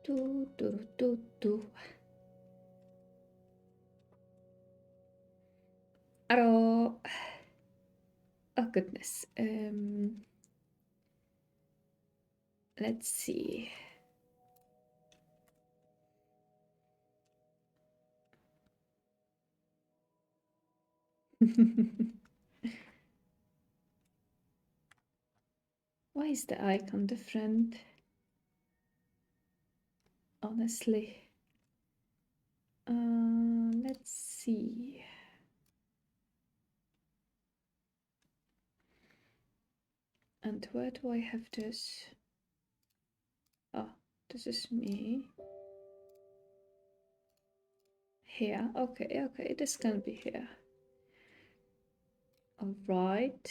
Do, do, do, do. Hello. Oh goodness. Let's see. Why is the icon different? Honestly. Let's see. And where do I have this? Oh, this is me. Here. Okay, okay, this can be here. All right.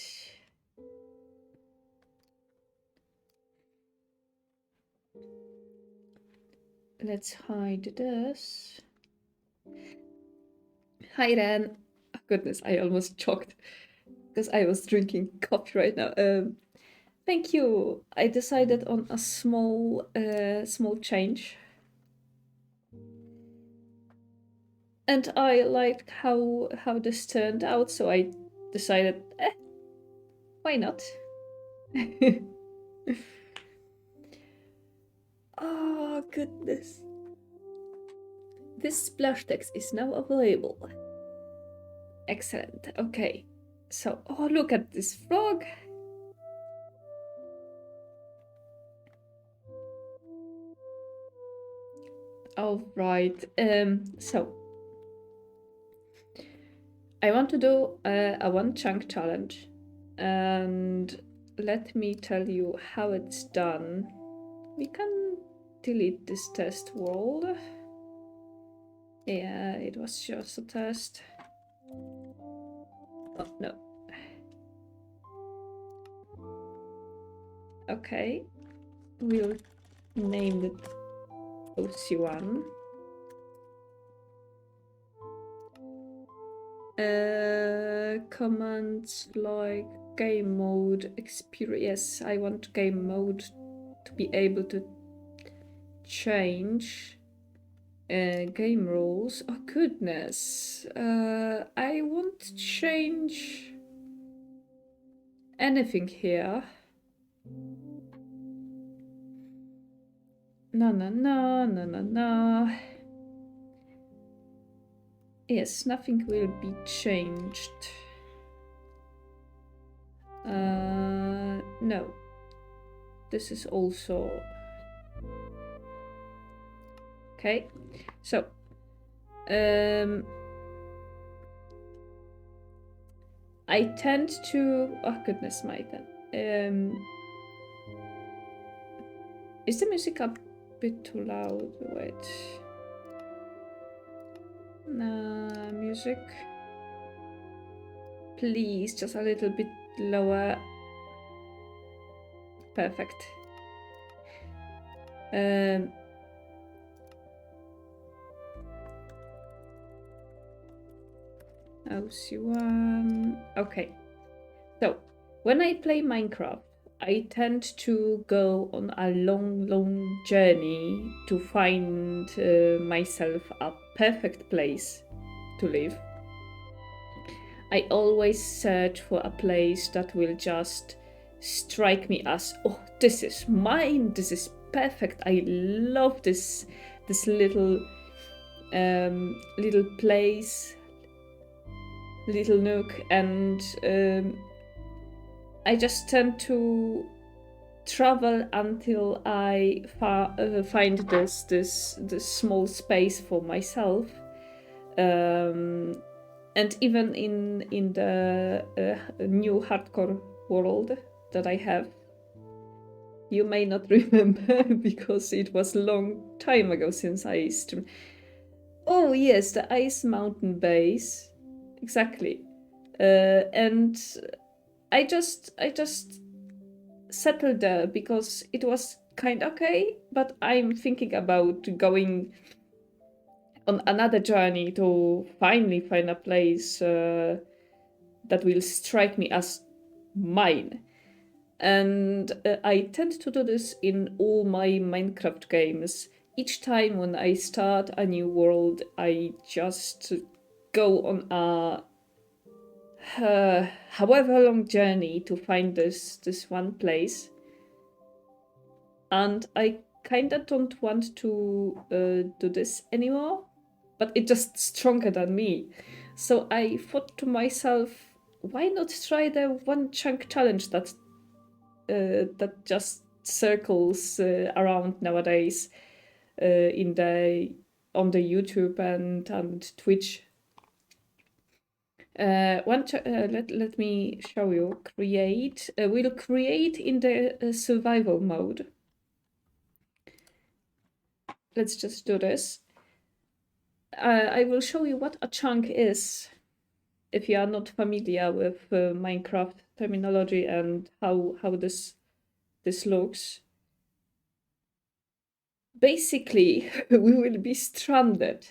Let's hide this. Hi, Ren. Oh, goodness, I almost choked because I was drinking coffee right now. Thank you. I decided on a small change. And I liked how this turned out, so I decided, why not? Oh, goodness. This splash text is now available. Excellent. Okay. So, oh, look at this frog. All right. So I want to do a one chunk challenge, and let me tell you how it's done. We can delete this test world. Yeah, it was just a test. Oh, no. Okay. We'll name it OC1. Commands like game mode experience. Yes, I want game mode to be able to change game rules. Oh goodness. I won't change anything here. No, no, no, no, no, no. Yes, nothing will be changed. No. This is also... Okay, so... I tend to... Oh, goodness, my is the music a bit too loud? Wait. Music. Please, just a little bit lower. Perfect. OC1. Okay. So, when I play Minecraft, I tend to go on a long journey to find myself a perfect place to live. I always search for a place that will just strike me as, oh, this is mine, this is perfect. I love this little place, little nook, and I just tend to travel until I find this small space for myself. And even in the new hardcore world that I have, you may not remember because it was a long time ago since I streamed. Oh yes, the Ice Mountain base, exactly. And I just settled there because it was kind of okay, but I'm thinking about going on another journey to finally find a place that will strike me as mine. And I tend to do this in all my Minecraft games. each time when I start a new world, I just go on a however long journey to find this one place, and I kinda don't want to do this anymore, but it's just stronger than me. So I thought to myself, why not try the one chunk challenge that just circles around nowadays in the on the YouTube and Twitch. Let me show you. Create. We'll create in the survival mode. Let's just do this. I will show you what a chunk is if you are not familiar with Minecraft terminology and how this looks. Basically, we will be stranded.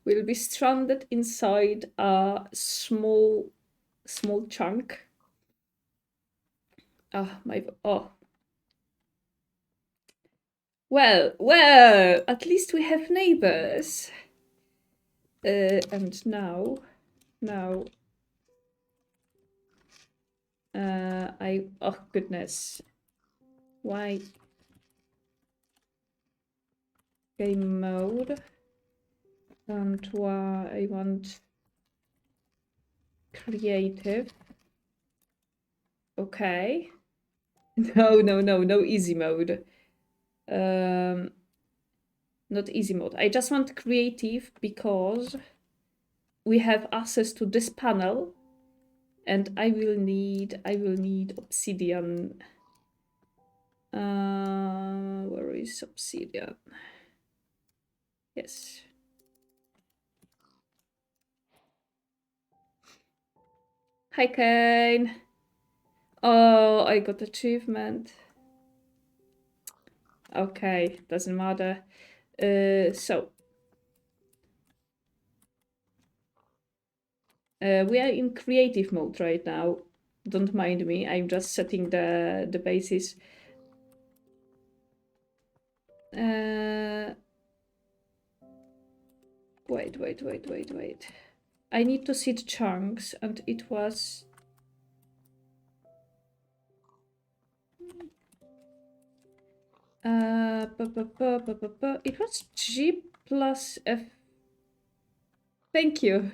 We'll be stranded inside a small chunk. Well, at least we have neighbors. And now, oh goodness, why game mode? And why I want creative. Okay. No easy mode. Not easy mode. I just want creative because we have access to this panel, and I will need obsidian. Where is obsidian? Yes. Hi, Kane. Oh, I got achievement. Okay, doesn't matter. So we are in creative mode right now. Don't mind me. I'm just setting the basis. Wait. I need to seed chunks, and it was. It was G plus F. Thank you.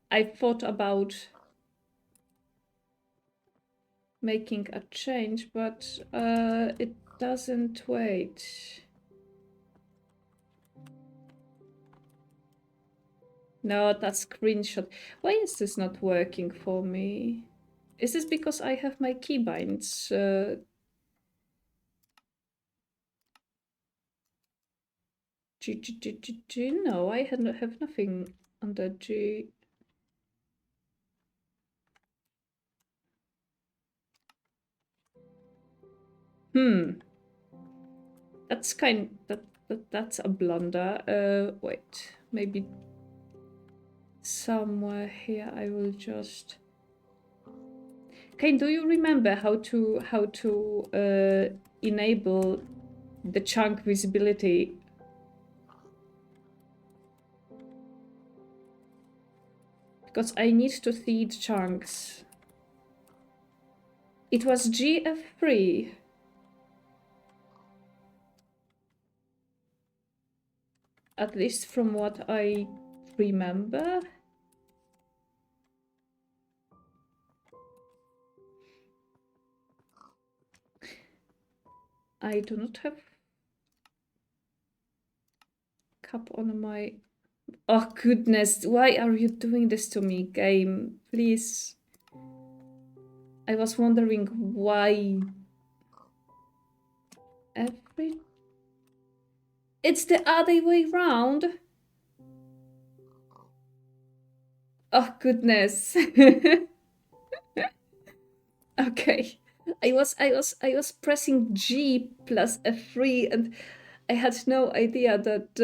I thought about making a change, but it doesn't wait. No, that's screenshot. Why is this not working for me? Is this because I have my keybinds? G. No, I have nothing under G. That's that's a blunder. Wait, maybe somewhere here I will just. Okay, do you remember how to enable the chunk visibility? Because I need to seed chunks. It was GF3. At least from what I remember. I do not have cup on my. Oh goodness, why are you doing this to me, game? Please. I was wondering why. It's the other way round. Oh goodness. Okay. I was pressing G plus F3 and I had no idea that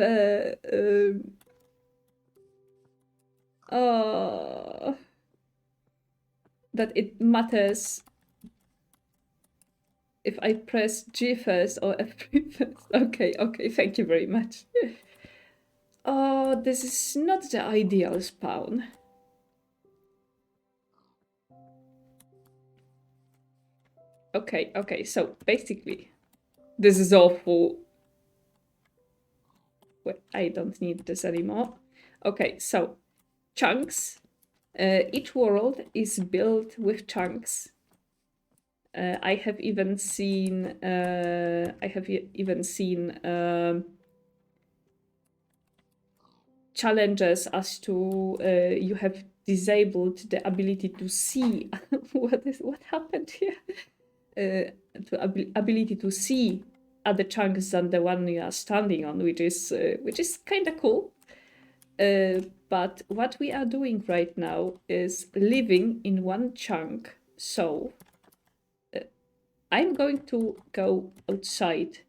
that it matters. if I press G first or F3 first. Okay, okay, thank you very much. Oh, this is not the ideal spawn. Okay, okay, so basically, this is awful. Wait, I don't need this anymore. Okay, so chunks. Each world is built with chunks. I have even seen. Challenges as to you have disabled the ability to see what happened here. To ability to see other chunks than the one you are standing on, which is kind of cool. But what we are doing right now is living in one chunk. So I'm going to go outside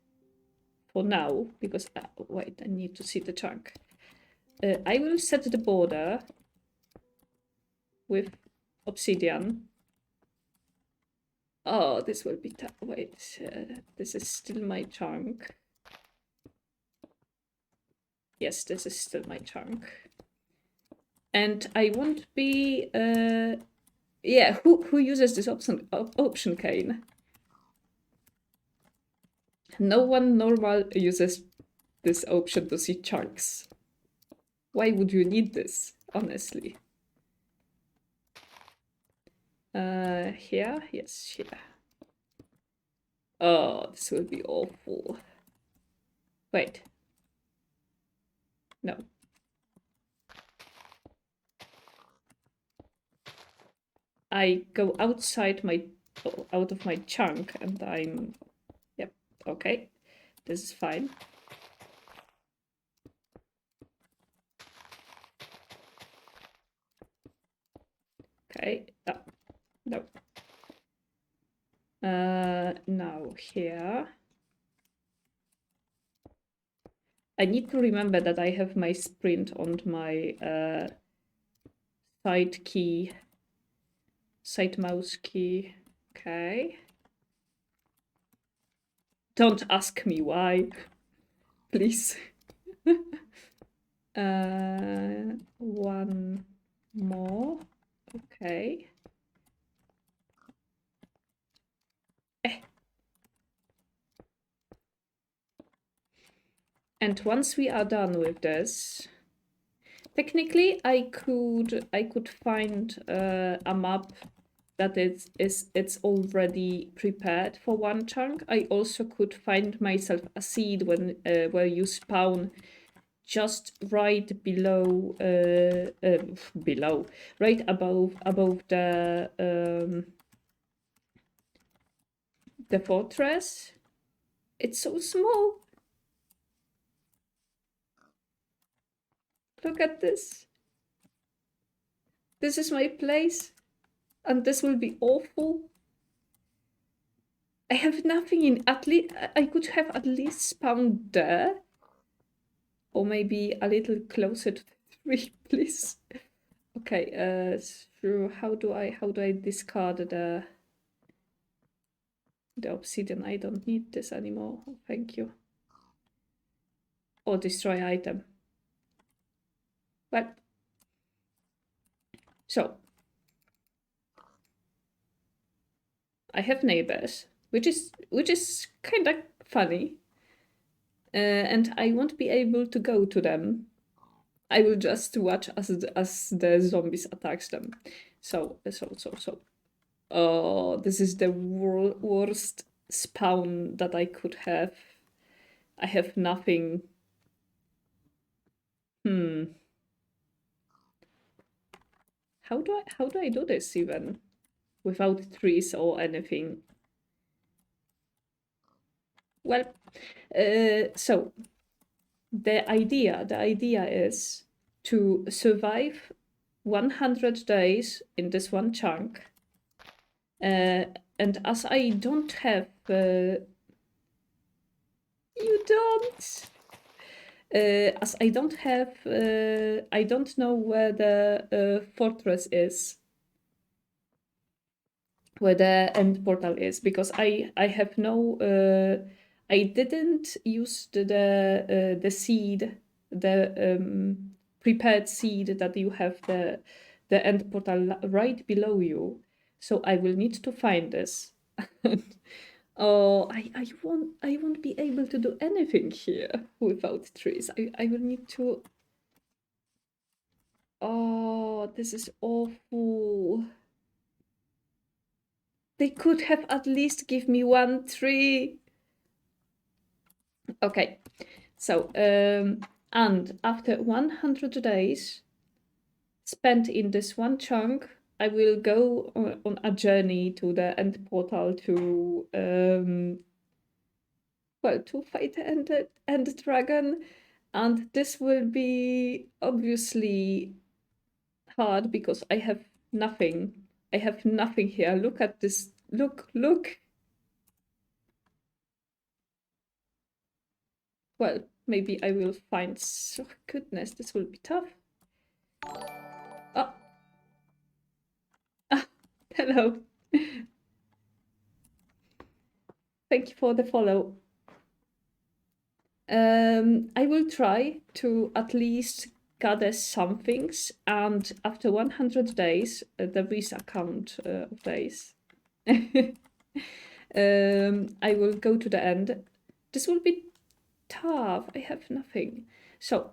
for now because wait, I need to see the chunk. I will set the border with obsidian. Oh, this will be tough. Wait, this is still my chunk. Yes, this is still my chunk. And I won't be. Yeah, who uses this option cane? No one normal uses this option to see chunks. Why would you need this, honestly? Here? Yes, here. Oh, this will be awful. Wait. No. I go outside out of my chunk and I'm... Yep, okay. This is fine. Okay, no. Now here. I need to remember that I have my sprint on my side mouse key. Okay. Don't ask me why, please. One more. Okay. And once we are done with this, technically I could find a map that it's already prepared for one chunk. I also could find myself a seed when where you spawn just right below right above the fortress. It's so small. Look at this. This is my place. And this will be awful. I have nothing in at least I could have at least spawned there. Or maybe a little closer to the tree, please. Okay, so how do I discard the obsidian? I don't need this anymore. Thank you. Or destroy item. Well, so I have neighbors, which is kind of funny, and I won't be able to go to them. I will just watch as the zombies attacks them. So. Oh, this is the worst spawn that I could have. I have nothing. How do I do this even without trees or anything? Well, so the idea is to survive 100 days in this one chunk. And as I don't have... you don't... as I don't have... I don't know where the fortress is. where the end portal is, because I have no I didn't use the seed, the prepared seed that you have the end portal right below you. So I will need to find this. Oh, I won't be able to do anything here without trees. I will need to. Oh, this is awful. They could have at least give me one tree. Okay, so and after 100 days spent in this one chunk, I will go on a journey to the end portal to well, to fight the end dragon, and this will be obviously hard because I have nothing. I have nothing here. Look at this. Look. Well, maybe I will find. Oh, goodness, this will be tough. Oh. Ah, hello. Thank you for the follow. I will try to at least gather some things, and after 100 days, there is a count of days. I will go to the end. This will be tough. I have nothing. So,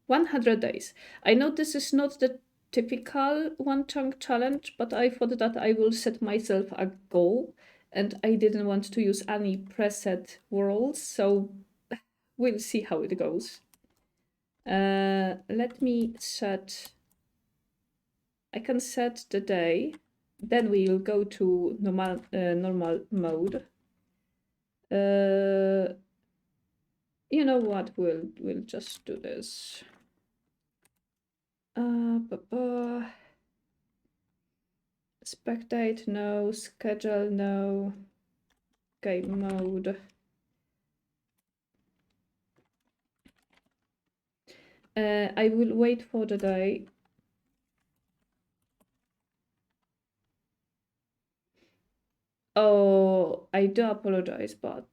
100 days. I know this is not the typical one chunk challenge, but I thought that I will set myself a goal, and I didn't want to use any preset worlds, so we'll see how it goes. Let me set. I can set the day. Then we'll go to normal mode. You know what? We'll just do this. Spectate, no. Schedule, no. Game mode. I will wait for the day. Oh, I do apologize, but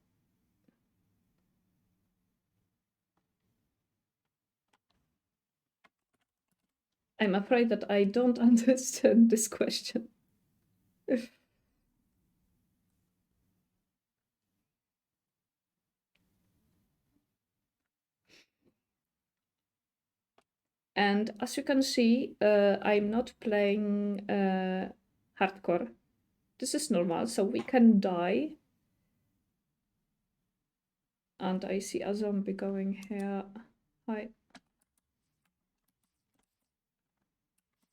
I'm afraid that I don't understand this question. And as you can see, I'm not playing hardcore. This is normal, so we can die. And I see a zombie going here. Hi.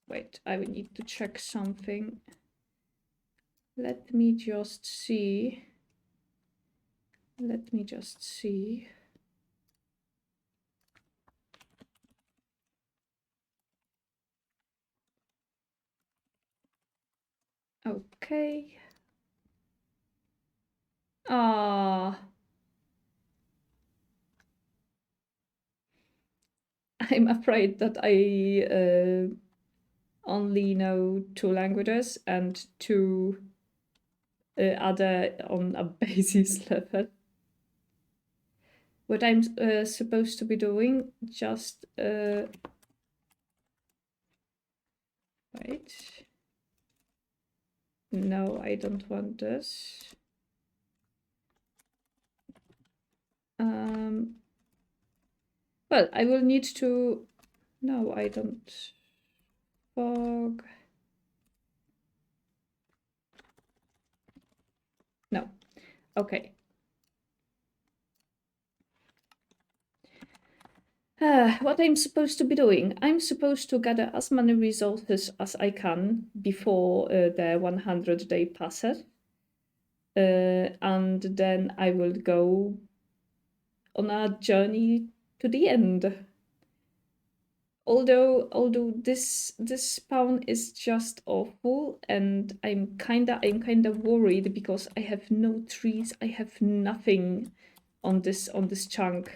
Wait, I will need to check something. Let me just see. Okay. Ah. I'm afraid that I only know 2 languages and 2 other on a basis level. What I'm supposed to be doing, just wait. No, I don't want this. Well, I will need to. No, I don't. Fog. No. Okay. What I'm supposed to be doing? I'm supposed to gather as many resources as I can before the 100-day passes. And then I will go on a journey to the end. Although this spawn is just awful, and I'm kinda worried because I have no trees, I have nothing on this chunk,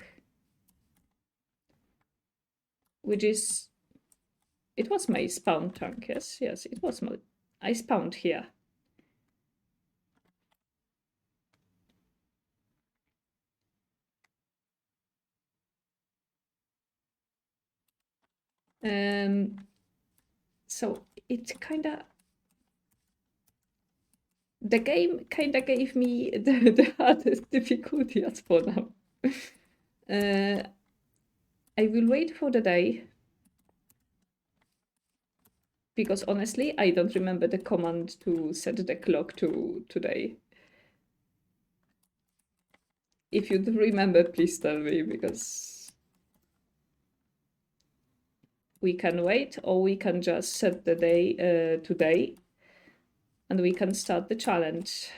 which is, it was my spawn chunk. Yes, it was my I spawned here. So it kinda... The game kinda gave me the hardest difficulty as for now. I will wait for the day. Because honestly, I don't remember the command to set the clock to today. If you do remember, please tell me, because we can wait, or we can just set the day today, and we can start the challenge.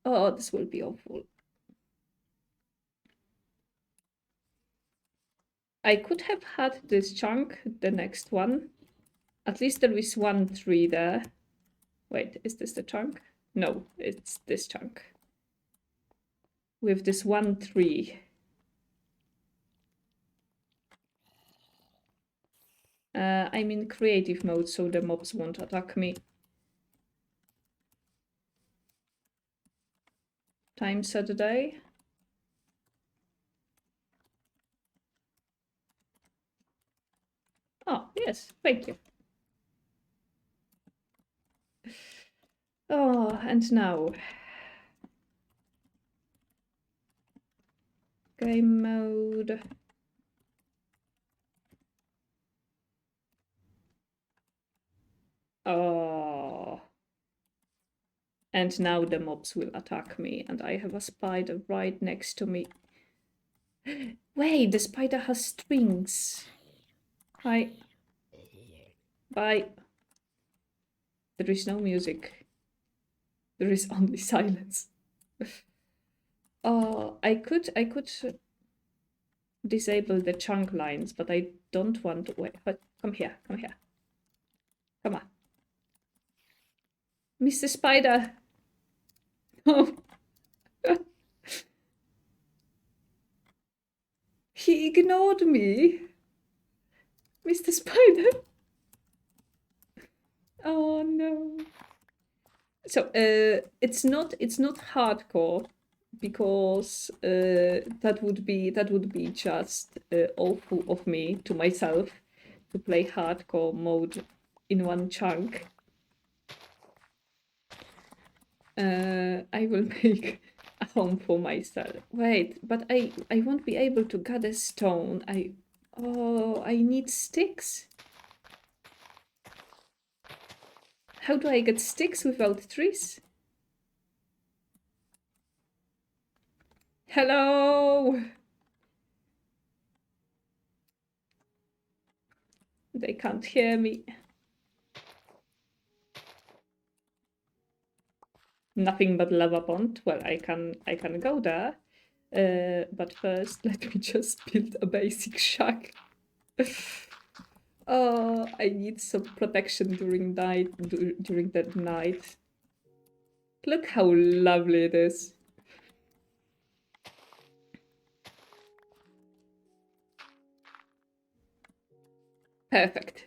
Oh, this will be awful. I could have had this chunk, the next one. At least there is 1 3 there. Wait, is this the chunk? No, it's this chunk. With this 1 3. I'm in creative mode, so the mobs won't attack me. Time Saturday. Oh, yes, thank you. Oh, and now. Game mode. Oh. And now the mobs will attack me, and I have a spider right next to me. Wait, the spider has strings. Hi. Bye. There is no music. There is only silence. Oh, I could disable the chunk lines, but I don't want to. Wait, come here, come here. Come on. Mr. Spider! Oh. He ignored me. Mr. Spider. Oh no. So it's not hardcore, because that would be just awful of me to myself to play hardcore mode in one chunk. I will make a home for myself. Wait, but I won't be able to gather stone. I need sticks. How do I get sticks without trees? Hello! They can't hear me. Nothing but lava pond. Well, I can go there. But first, let me just build a basic shack. Oh, I need some protection during that night. Look how lovely it is. Perfect.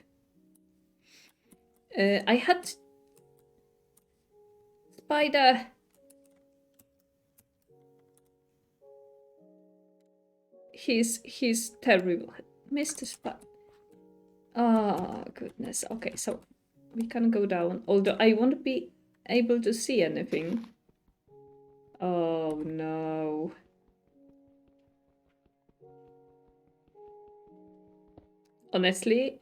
I had spider. He's terrible, Mr. Spider. Oh goodness. Okay, so we can go down. Although I won't be able to see anything. Oh no. Honestly,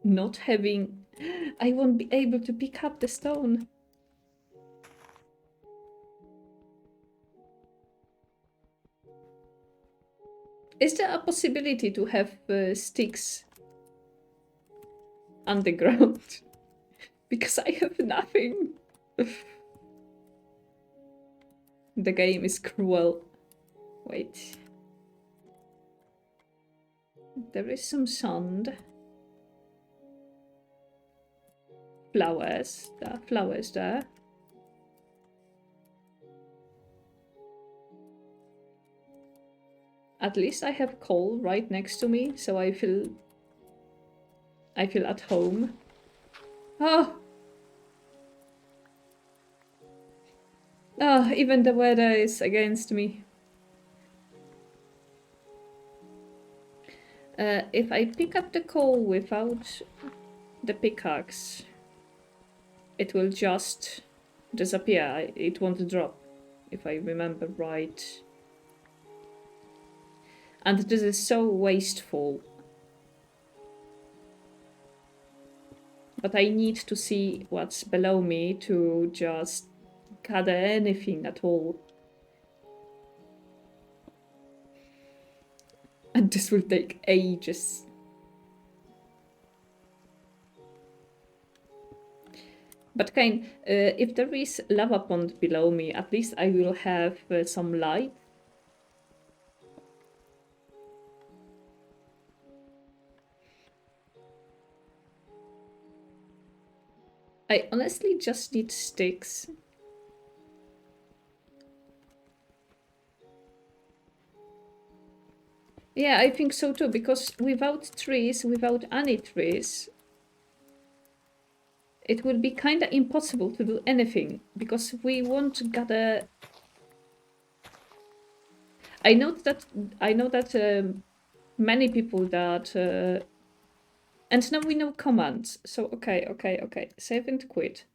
not having... I won't be able to pick up the stone. Is there a possibility to have sticks underground? Because I have nothing. The game is cruel. Wait. There is some sand. Flowers. There are flowers there. At least I have coal right next to me, so I feel at home. Oh, Oh, even the weather is against me. If I pick up the coal without the pickaxe, it will just disappear. It won't drop, if I remember right. And this is so wasteful. But I need to see what's below me to just gather anything at all. And this will take ages. But if there is lava pond below me, at least I will have some light. I honestly just need sticks. Yeah, I think so too, because without trees, without any trees, it will be kind of impossible to do anything, because we won't gather... I know that many people that... and now we know commands, so okay. Save and quit.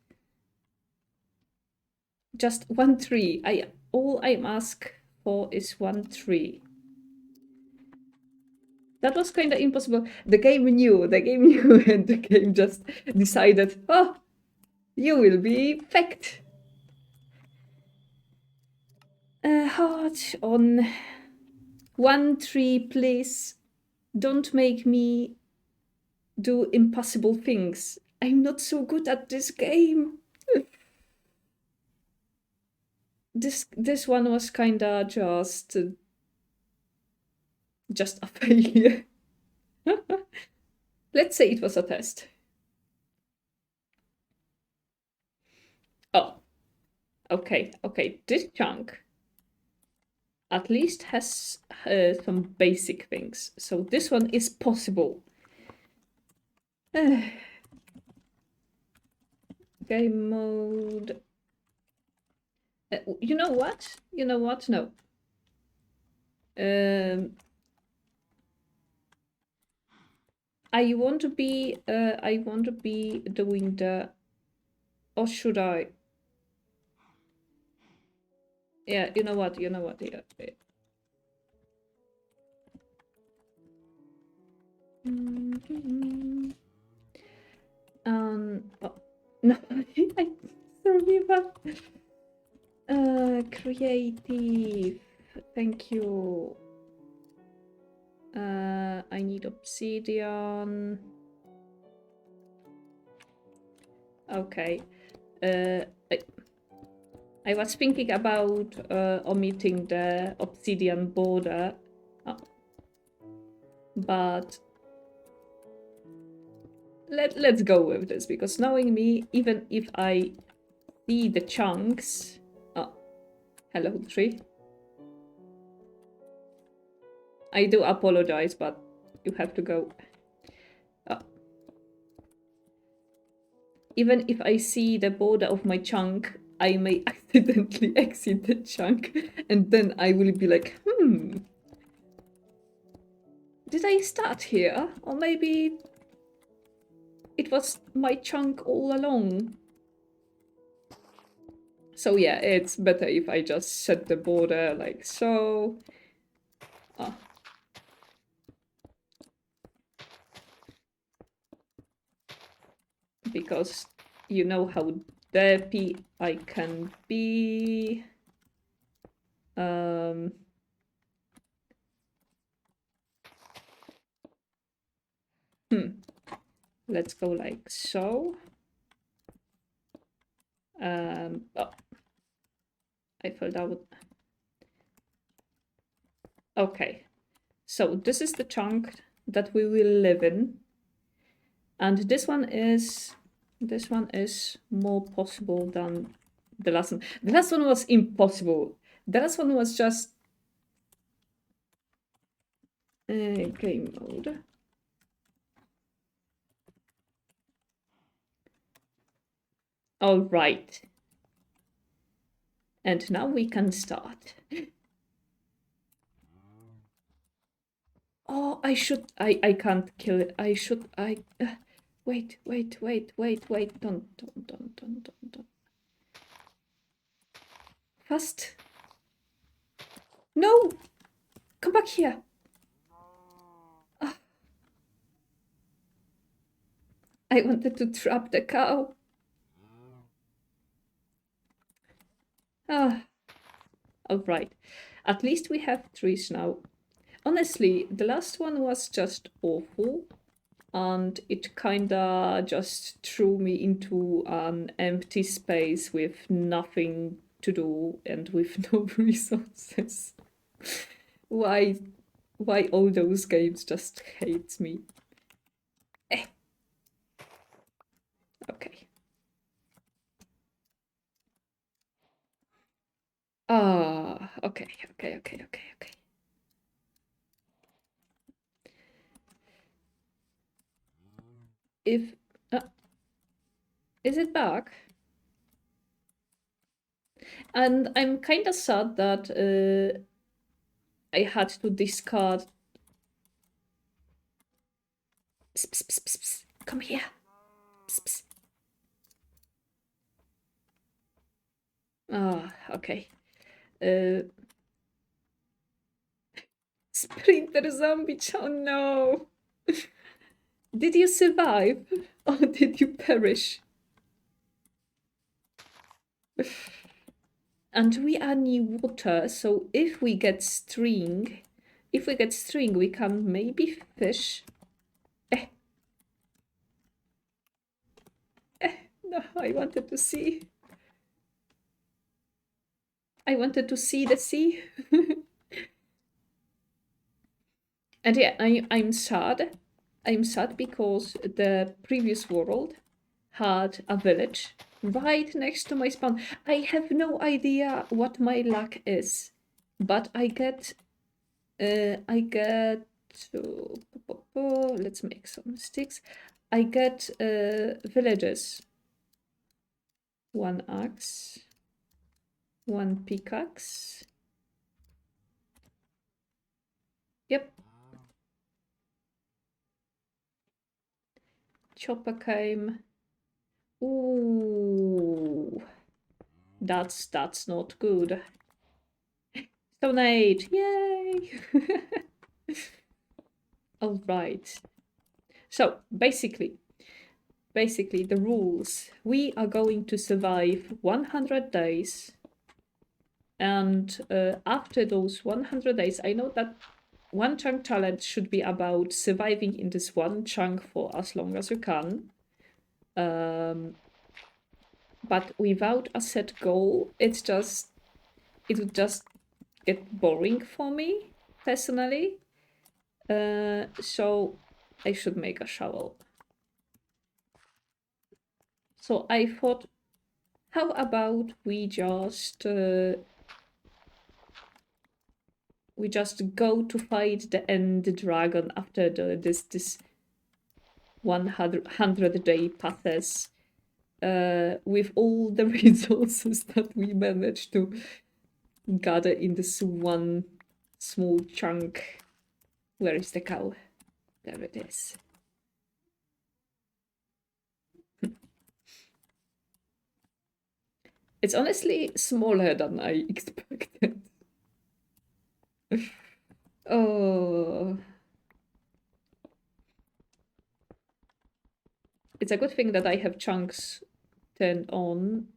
Just one tree. All I'm ask for is one tree. That was kind of impossible. The game knew, and the game just decided, oh, you will be pecked. Heart on one tree, please. Don't make me do impossible things. I'm not so good at this game. This one was kinda just a failure. Let's say it was a test. Oh, okay. This chunk at least has some basic things. So this one is possible. Game mode. You know what? No. I want to be doing the... Or should I? Yeah, you know what? Yeah. Oh, no, I sorry, but creative. Thank you. I need obsidian. Okay. I was thinking about omitting the obsidian border, but let's go with this, because knowing me, even if I see the chunks... Oh, hello tree. I do apologize, but you have to go. Oh. Even if I see the border of my chunk, I may accidentally exit the chunk, and then I will be like, did I start here? Or maybe it was my chunk all along. So yeah, it's better if I just set the border like so. Oh. Because you know how derpy I can be. Let's go like so. Oh. I fell down. Okay. So this is the chunk that we will live in. And this one is more possible than the last one. The last one was impossible. The last one was just game mode. All right. And now we can start. Oh, I can't kill it. Wait. Don't. Fast. No! Come back here. Ah, I wanted to trap the cow. Ah, alright. At least we have trees now. Honestly, the last one was just awful. And it kinda just threw me into an empty space with nothing to do and with no resources. Why why all those games just hate me? Eh. Okay. Ah, okay. If is it back? And I'm kind of sad that I had to discard. Psst. Come here. Psst. Ah, okay. Sprinter zombie. Oh no. Did you survive or did you perish? And we are near water, so if we get string, we can maybe fish. No, I wanted to see. I wanted to see the sea. And yeah, I'm sad. I'm sad because the previous world had a village right next to my spawn. I have no idea what my luck is, but I get let's make some sticks. I get villages. One axe, one pickaxe. Yep. Chopper came. Ooh, that's not good. Stone Age, yay! All right. So basically, the rules. We are going to survive 100 days. And after those 100 days, I know that one chunk challenge should be about surviving in this one chunk for as long as you can. But without a set goal, it would just get boring for me, personally. So I should make a shovel. So I thought, how about we just go to fight the end dragon after this 100 day passes with all the resources that we managed to gather in this one small chunk. Where is the cow? There it is. It's honestly smaller than I expected. Oh. It's a good thing that I have chunks turned on.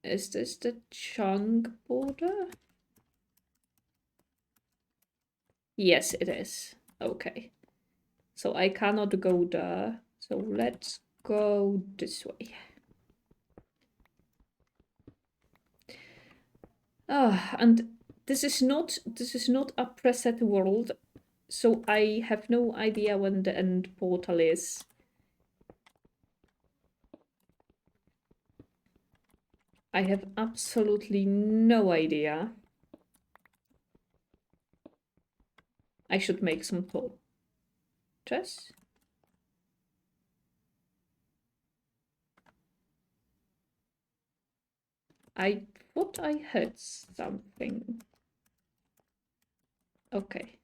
Is this the chunk border? Yes, it is. Okay. So I cannot go there. So let's go this way. And this is not a preset world, so I have no idea when the end portal is. I have absolutely no idea. I should make some torches. I thought I heard something. Okay.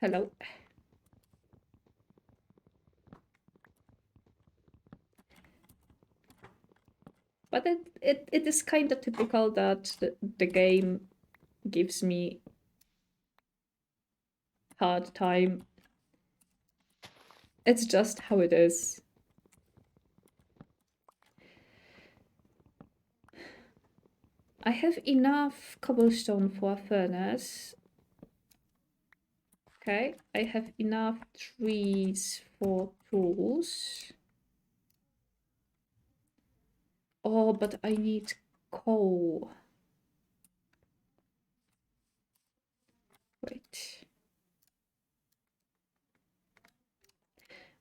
Hello. But it is kind of typical that the game gives me hard time. It's just how it is. I have enough cobblestone for a furnace. Okay, I have enough trees for tools. Oh, but I need coal. Wait.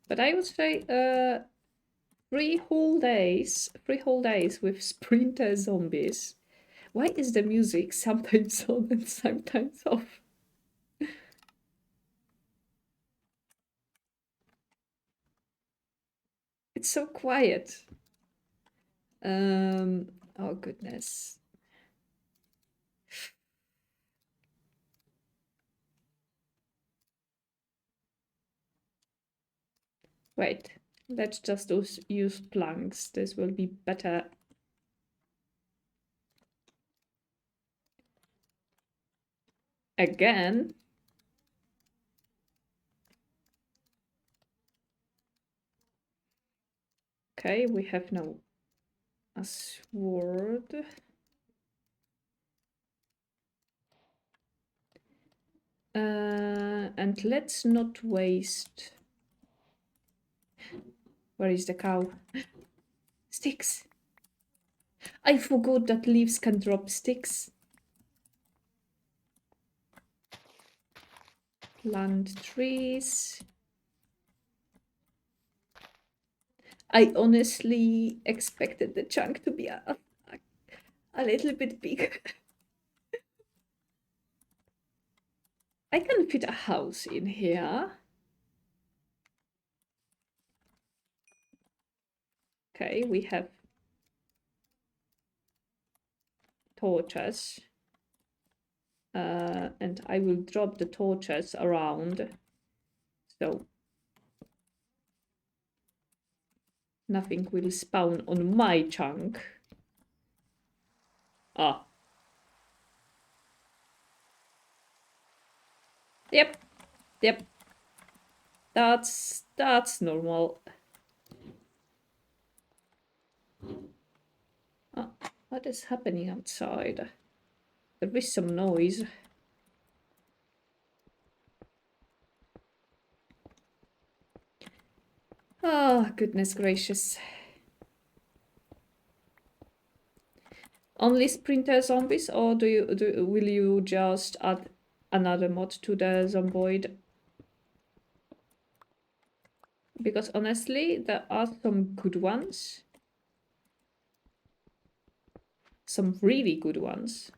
But I would say 3 whole days with sprinter zombies. Why is the music sometimes on and sometimes off? It's so quiet. Oh goodness. Wait, let's just use planks. This will be better. Again? Okay, we have now a sword. And let's not waste. Where is the cow? Sticks! I forgot that leaves can drop sticks. Plant trees. I honestly expected the chunk to be a little bit big. I can fit a house in here. Okay, we have torches. And I will drop the torches around. So nothing will spawn on my chunk. Ah. Yep. Yep. That's normal. Ah, what is happening outside? There is some noise. Oh, goodness gracious. Only sprinter zombies, or will you just add another mod to the zomboid? Because honestly, there are some good ones. Some really good ones.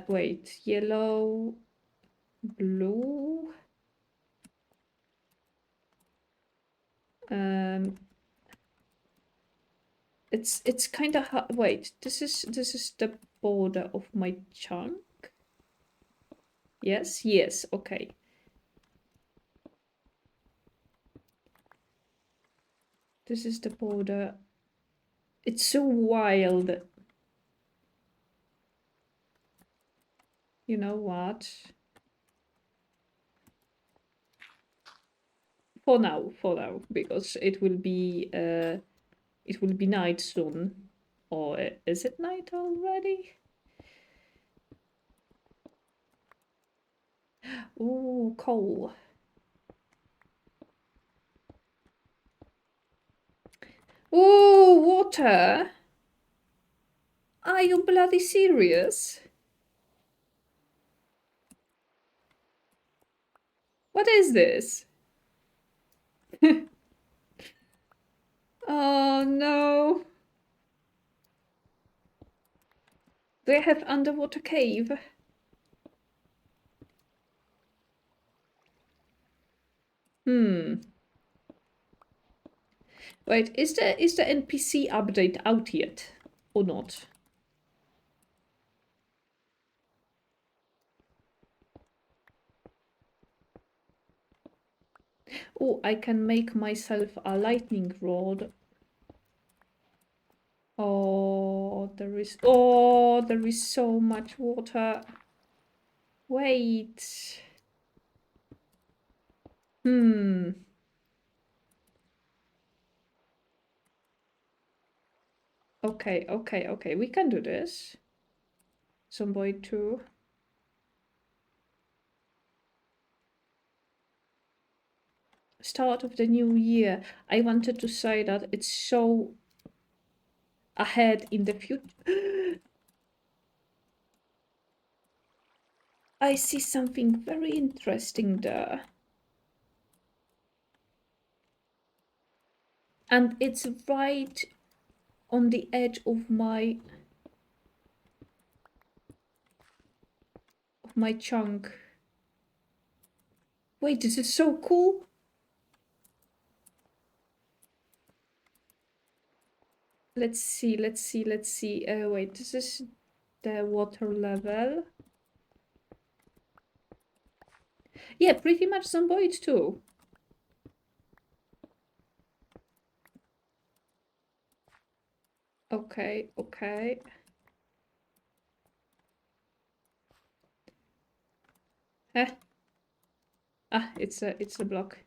Wait, yellow, blue. It's kind of wait. This is the border of my chunk. Yes, yes. Okay. This is the border. It's so wild. You know what? For now, because it will be night soon. Or is it night already? Ooh, coal. Ooh, water. Are you bloody serious? What is this? Oh no. They have underwater cave. Hmm. Wait, is the NPC update out yet or not? Oh, I can make myself a lightning rod. Oh, there is so much water. Wait. Hmm. Okay. We can do this. Zomboid 2. Start of the new year. I wanted to say that it's so ahead in the future. I see something very interesting there. And it's right on the edge of my chunk. Wait, this is so cool. Let's see. Wait, this is the water level. Yeah, pretty much Zomboid too. Okay. Huh? Ah, it's a block.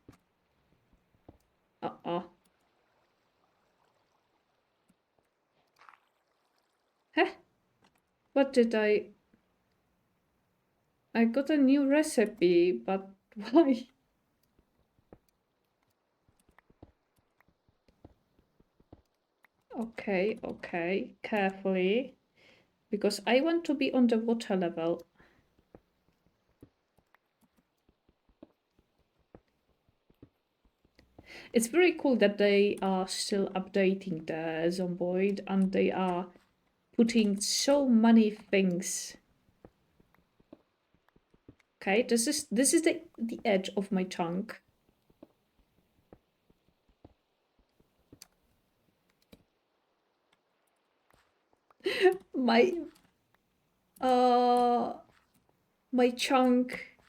Uh-uh. Huh? What did I got a new recipe, but why? Okay. Carefully. Because I want to be on the water level. It's very cool that they are still updating the Zomboid and they are putting so many things. Okay, this is the edge of my chunk. my uh my chunk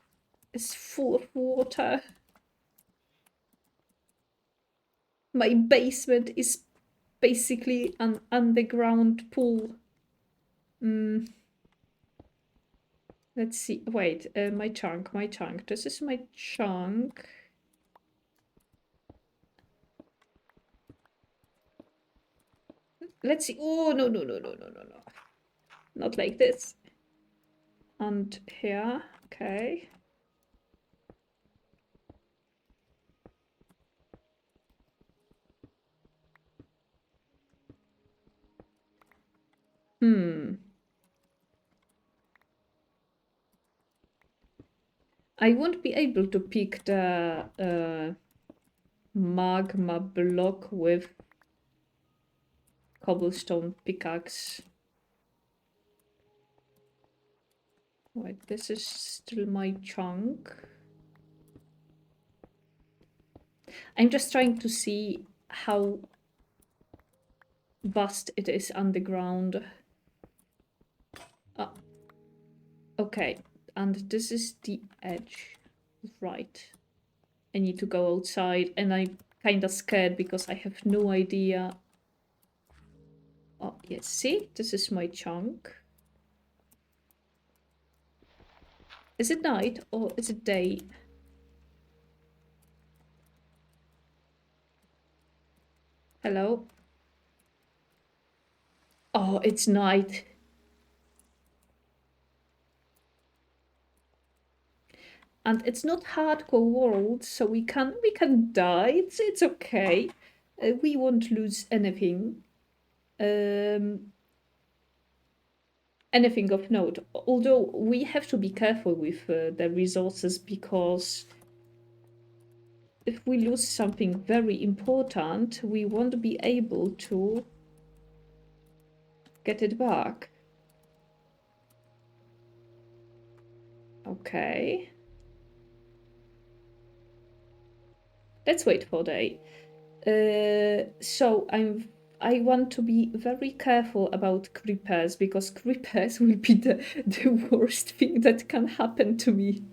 is full of water. My basement is basically an underground pool. Let's see. Wait, my chunk. This is my chunk. Let's see. Oh, no. Not like this. And here. Okay. I won't be able to pick the magma block with cobblestone pickaxe. Wait, this is still my chunk. I'm just trying to see how vast it is underground. Okay, and this is the edge. Right. I need to go outside and I'm kinda scared because I have no idea. Oh, yes, see? This is my chunk. Is it night or is it day? Hello? Oh, it's night. And it's not hardcore world, so we can die. It's okay. We won't lose anything. Anything of note. Although we have to be careful with the resources because if we lose something very important, we won't be able to get it back. Okay. Let's wait for day. So I want to be very careful about creepers because creepers will be the worst thing that can happen to me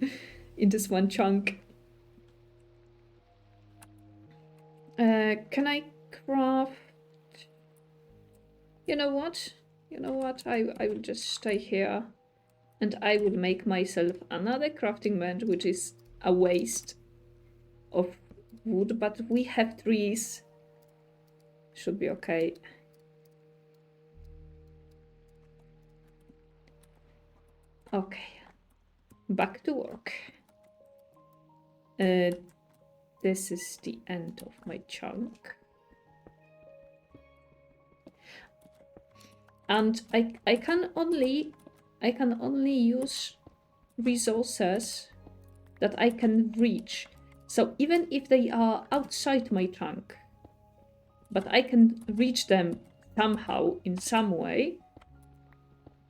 in this one chunk. Can I craft? You know what? You know what? I will just stay here and I will make myself another crafting bench, which is a waste of wood, but we have trees. Should be okay. Okay. Back to work. This is the end of my chunk. And I can only use resources that I can reach. So even if they are outside my chunk, but I can reach them somehow in some way,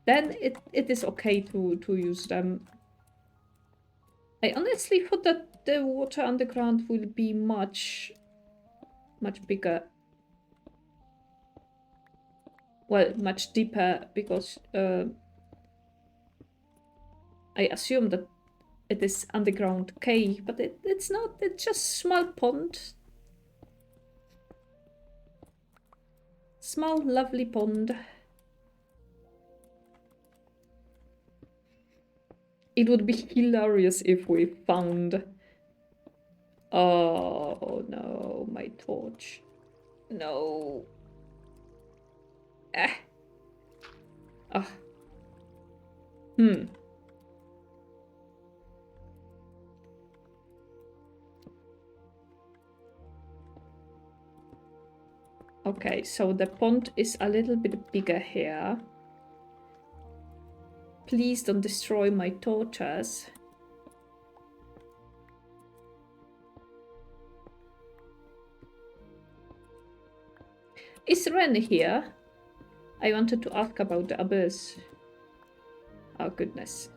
then it is okay to use them. I honestly thought that the water underground will be much bigger. Well, much deeper, because I assume that it is underground cave, but it's not. It's just small pond. Small, lovely pond. It would be hilarious if we found... Oh no, my torch. No. Ah. Ah. Okay, so the pond is a little bit bigger here. Please don't destroy my torches. Is Ren here? I wanted to ask about the abyss. Oh goodness.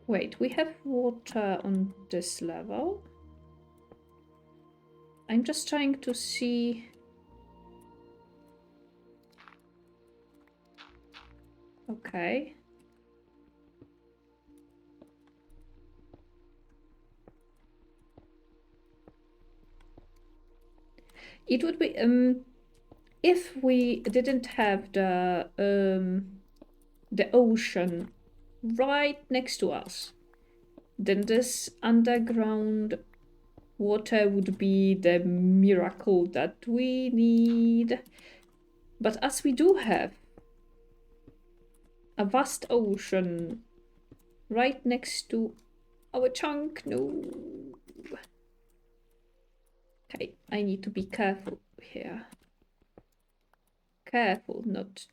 Wait, we have water on this level? I'm just trying to see... Okay. It would be... if we didn't have the ocean right next to us, then this underground water would be the miracle that we need. But as we do have a vast ocean right next to our chunk, no. Okay, I need to be careful here. Careful, not...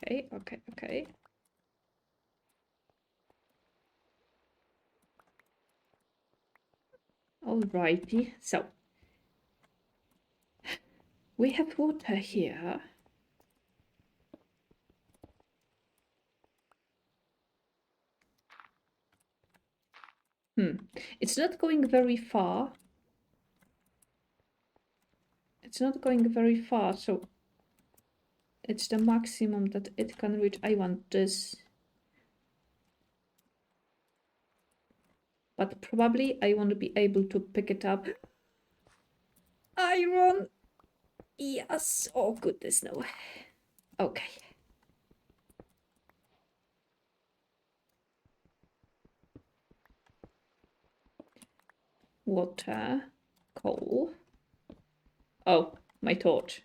Okay, okay, okay. Alrighty, so we have water here. It's not going very far. It's not going very far, so it's the maximum that it can reach. I want this. But probably I won't be able to pick it up. Iron! Yes! Oh goodness, no. Okay. Water. Coal. Oh, my torch.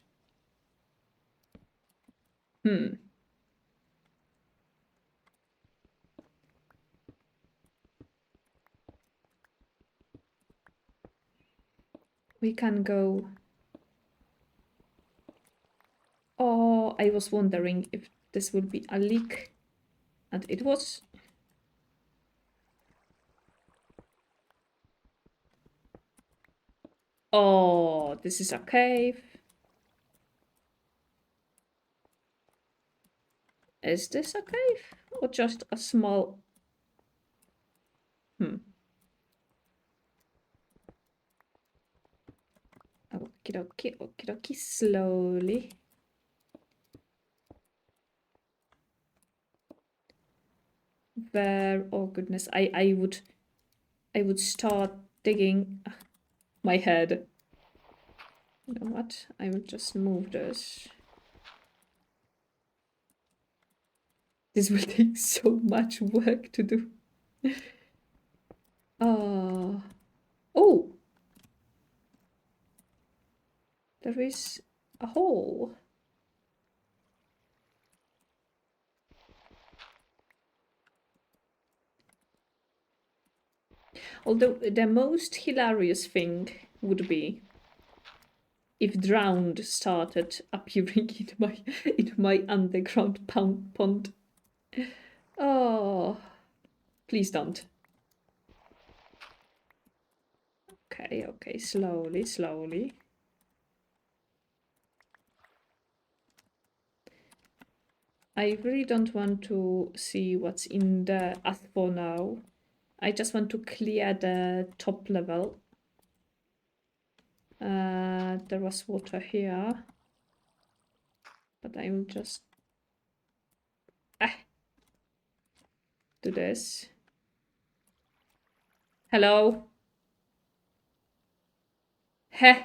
We can go... Oh, I was wondering if this would be a leak. And it was... Oh, this is a cave. Is this a cave? Or just a small... Okie dokie, okie dokie, slowly. Where, oh goodness, I would start digging my head. You know what? I will just move this. This will take so much work to do. Oh, there is a hole. Although the most hilarious thing would be if drowned started appearing in my underground pond. Oh, please don't. Okay, okay, slowly, slowly. I really don't want to see what's in the as for now. I just want to clear the top level. There was water here. But I will just do this. Hello? Heh.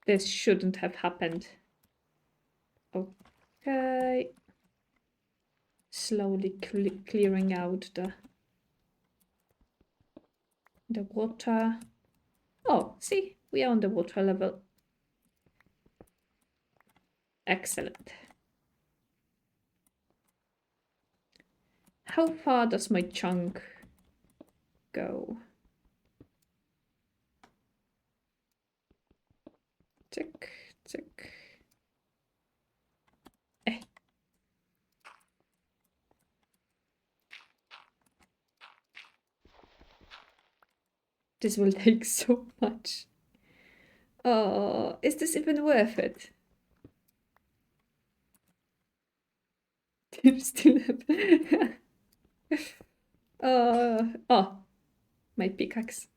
This shouldn't have happened. Okay. Slowly clearing out the water. Oh, see, we are on the water level. Excellent. How far does my chunk go? Tick, tick. This will take so much. Oh, is this even worth it? Do you still have... oh, my pickaxe.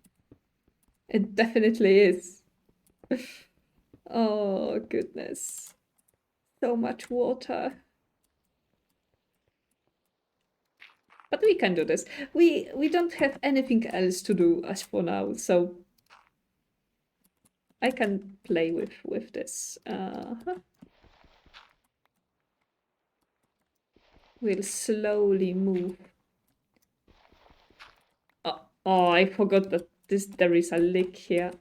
It definitely is. Oh, goodness. So much water. But we can do this. We don't have anything else to do as for now, so I can play with this. We'll slowly move. Oh, I forgot that there is a lick here.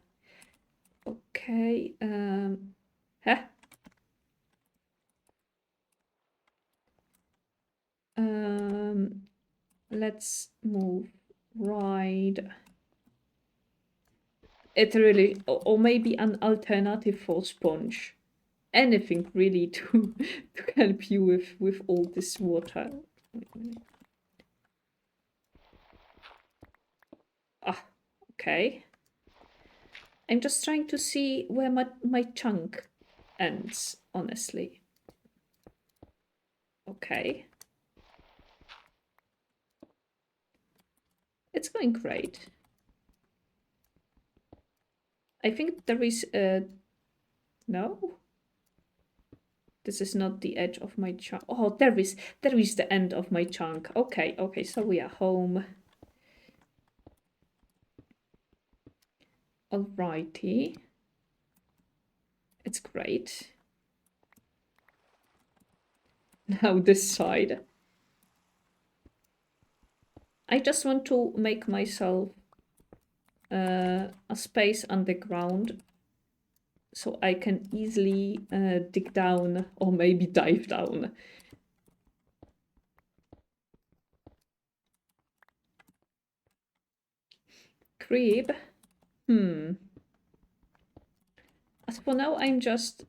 Okay. Huh? Let's move right. It really, or maybe an alternative for sponge. Anything really to help you with all this water. Ah, okay. I'm just trying to see where my chunk ends, honestly. Okay. It's going great. I think there is a... No? This is not the edge of my chunk. Oh, there is the end of my chunk. Okay, okay, so we are home. Alrighty. It's great. Now this side. I just want to make myself a space underground so I can easily dig down or maybe dive down. Creep. As for now, I'm just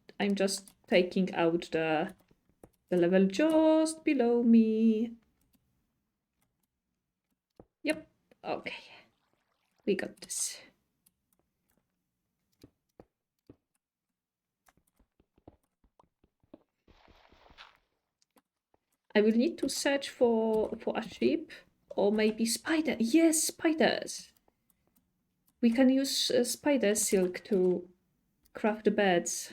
taking out the level just below me. Yep. Okay. We got this. I will need to search for a sheep or maybe spider. Yes, spiders. We can use spider silk to craft the beds.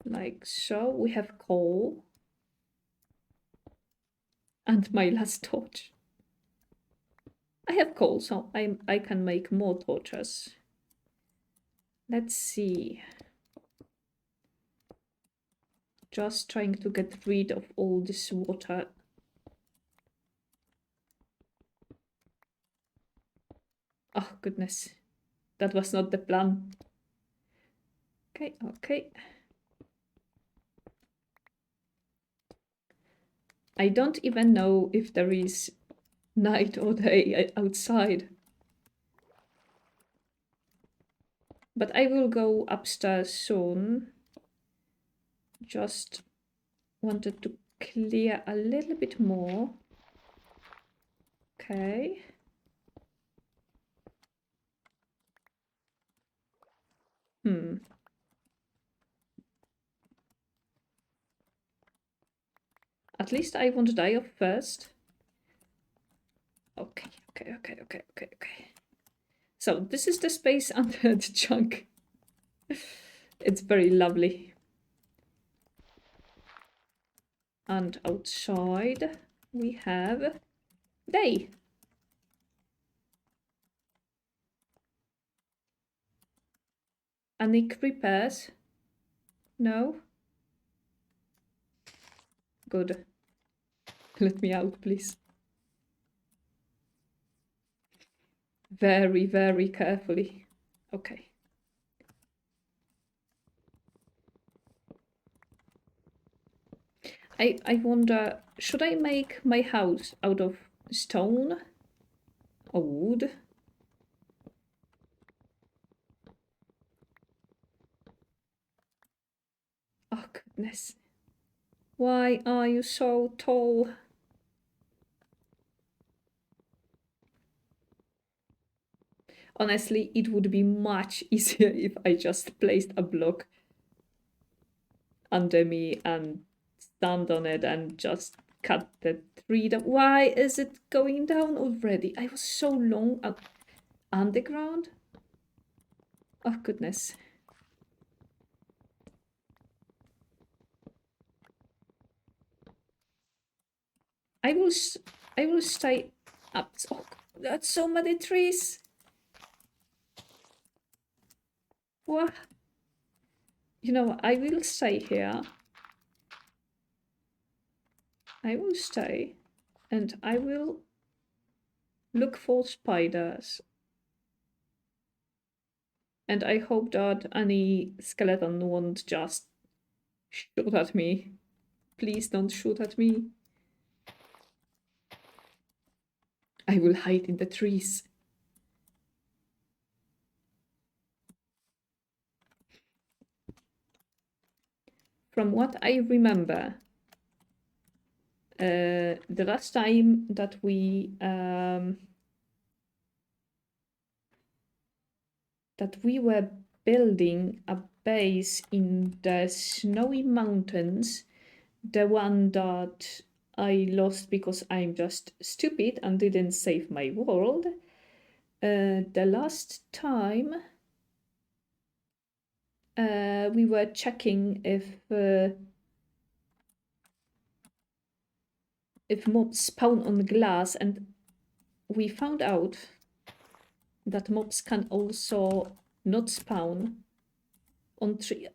Like so. We have coal. And my last torch. I have coal, so I can make more torches. Let's see. Just trying to get rid of all this water. Oh, goodness. That was not the plan. Okay, okay. I don't even know if there is night or day outside. But I will go upstairs soon. Just wanted to clear a little bit more. Okay. At least I won't die of thirst. Okay. So this is the space under the junk. It's very lovely. And outside we have day. Any creepers? No? Good. Let me out, please. Very, very carefully. Okay. I wonder, should I make my house out of stone or wood? Oh, goodness. Why are you so tall? Honestly, it would be much easier if I just placed a block under me and stand on it and just cut the tree down. Why is it going down already? I was so long underground. Oh, goodness. I will stay up. Oh, that's so many trees. What? You know, I will stay here. I will stay and I will look for spiders. And I hope that any skeleton won't just shoot at me. Please don't shoot at me. I will hide in the trees. From what I remember, the last time that we were building a base in the snowy mountains, the one that I lost because I'm just stupid and didn't save my world. The last time we were checking if mobs spawn on glass, and we found out that mobs can also not spawn on tree.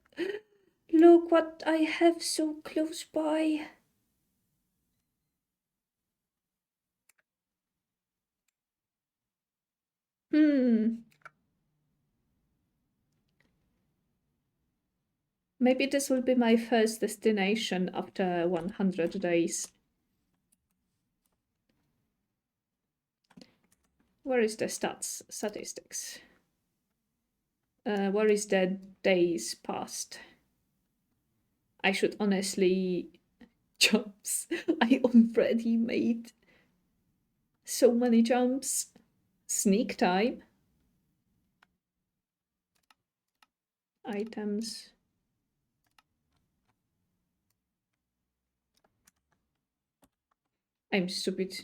Look what I have so close by. Maybe this will be my first destination after 100 days. Where is the statistics? Where is the days past? I should honestly jumps. I already made so many jumps. Sneak time. items. I'm stupid.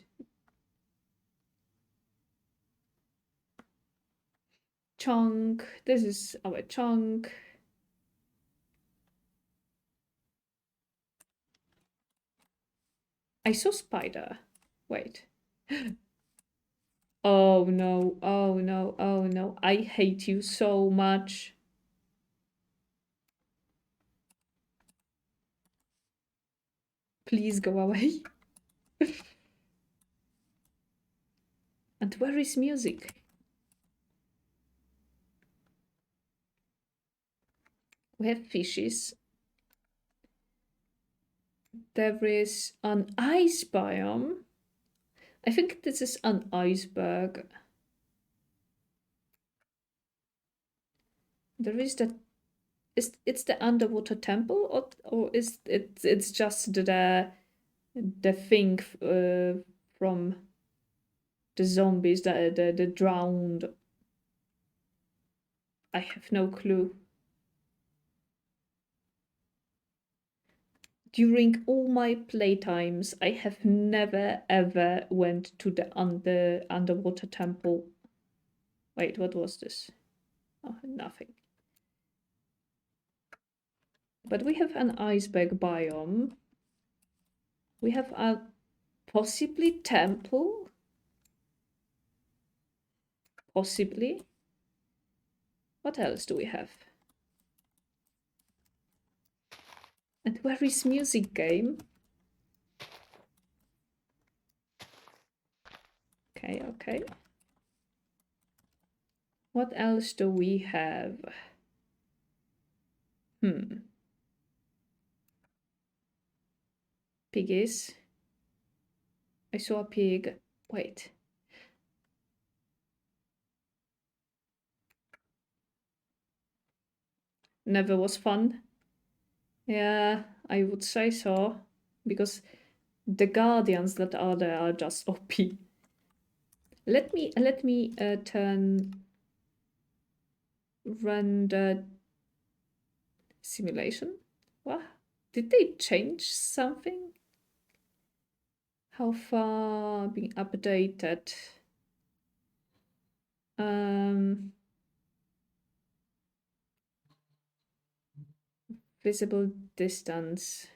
Chunk. This is our chunk. I saw spider. Wait. Oh no, oh no, oh no. I hate you so much. Please go away. And where is music? We have fishes. There is an ice biome. I think this is an iceberg. There is that. It's the underwater temple, or is it's just the thing from the zombies, the drowned. I have no clue. During all my playtimes, I have never ever went to the underwater temple. Wait, what was this? Oh, nothing. But we have an iceberg biome. We have a possibly temple. Possibly. What else do we have? And where is music game? Okay, okay. What else do we have? Piggies. I saw a pig. Wait. Never was fun. Yeah, I would say so. Because the guardians that are there are just OP. Let me turn render simulation. What? Did they change something? How far being updated? Visible distance.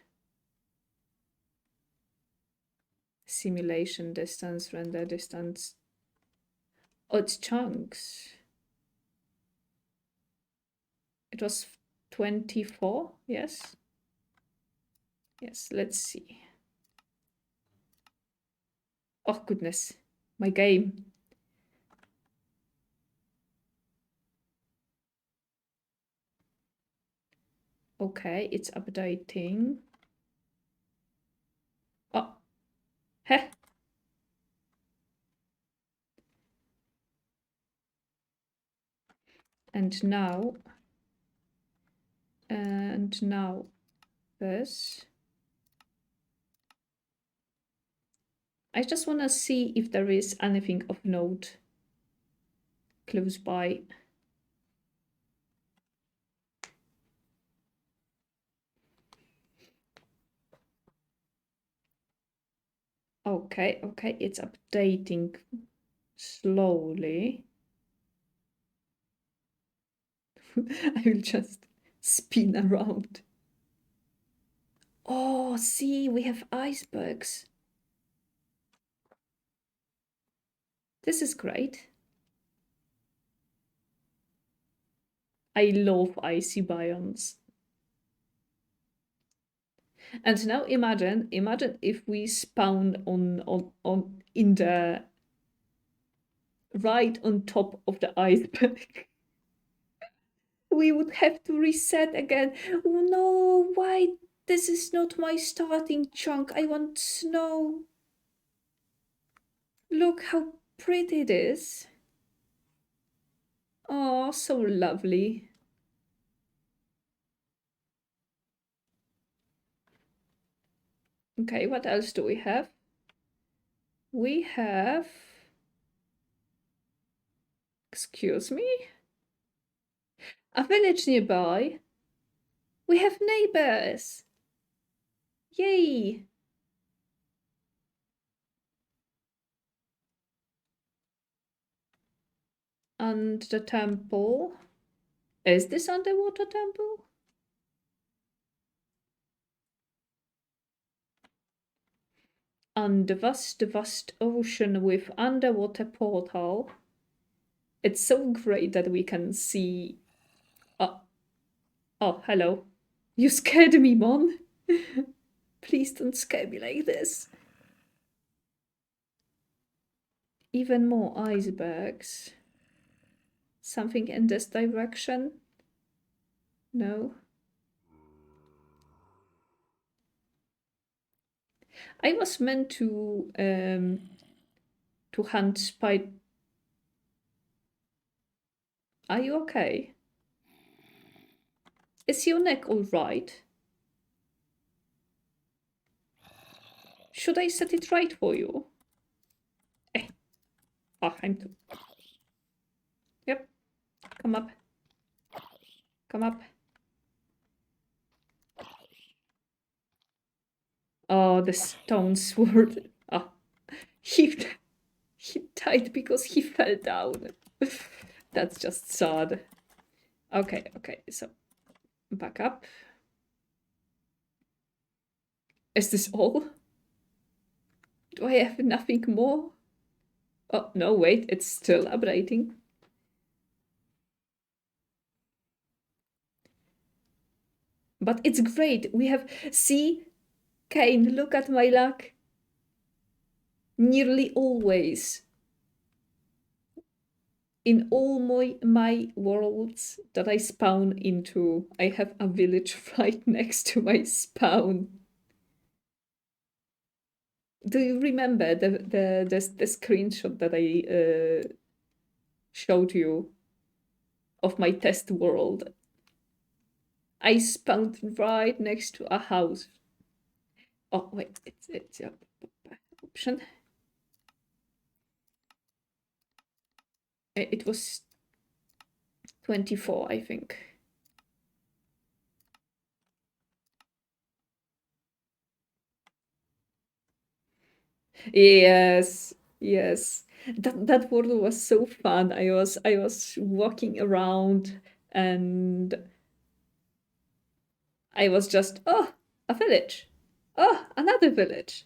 Simulation distance, render distance. Oh, it's chunks. It was 24, yes? Yes, let's see. Oh, goodness. My game. Okay, it's updating. Oh. Heh. And now this. I just want to see if there is anything of note close by. Okay, okay, it's updating slowly. I will just spin around. Oh, see, we have icebergs. This is great. I love icy biomes. And now imagine if we spawn on in the right on top of the iceberg. We would have to reset again. Oh no, why? This is not my starting chunk. I want snow. Look how pretty it is. Oh, so lovely. Okay, what else do we have? We have... Excuse me? A village nearby. We have neighbors. Yay! And the temple. Is this underwater temple? And the vast ocean with underwater portal. It's so great that we can see. Oh, oh, hello. You scared me, Mon. Please don't scare me like this. Even more icebergs. Something in this direction? No. I was meant to hunt spider. Are you okay? Is your neck all right? Should I set it right for you? Eh. Oh, I'm too. Yep. Come up. Come up. Oh, the stone sword. Oh, he died because he fell down. That's just sad. Okay, okay, so back up. Is this all? Do I have nothing more? Oh, no, wait, it's still updating. But it's great. We have... See? Kane, look at my luck. Nearly always. In all my worlds that I spawn into, I have a village right next to my spawn. Do you remember the screenshot that I showed you of my test world? I spawned right next to a house. Oh wait, it's a option. It was 24, I think. Yes, yes. That world was so fun. I was walking around and I was just, oh, a village. Oh, another village.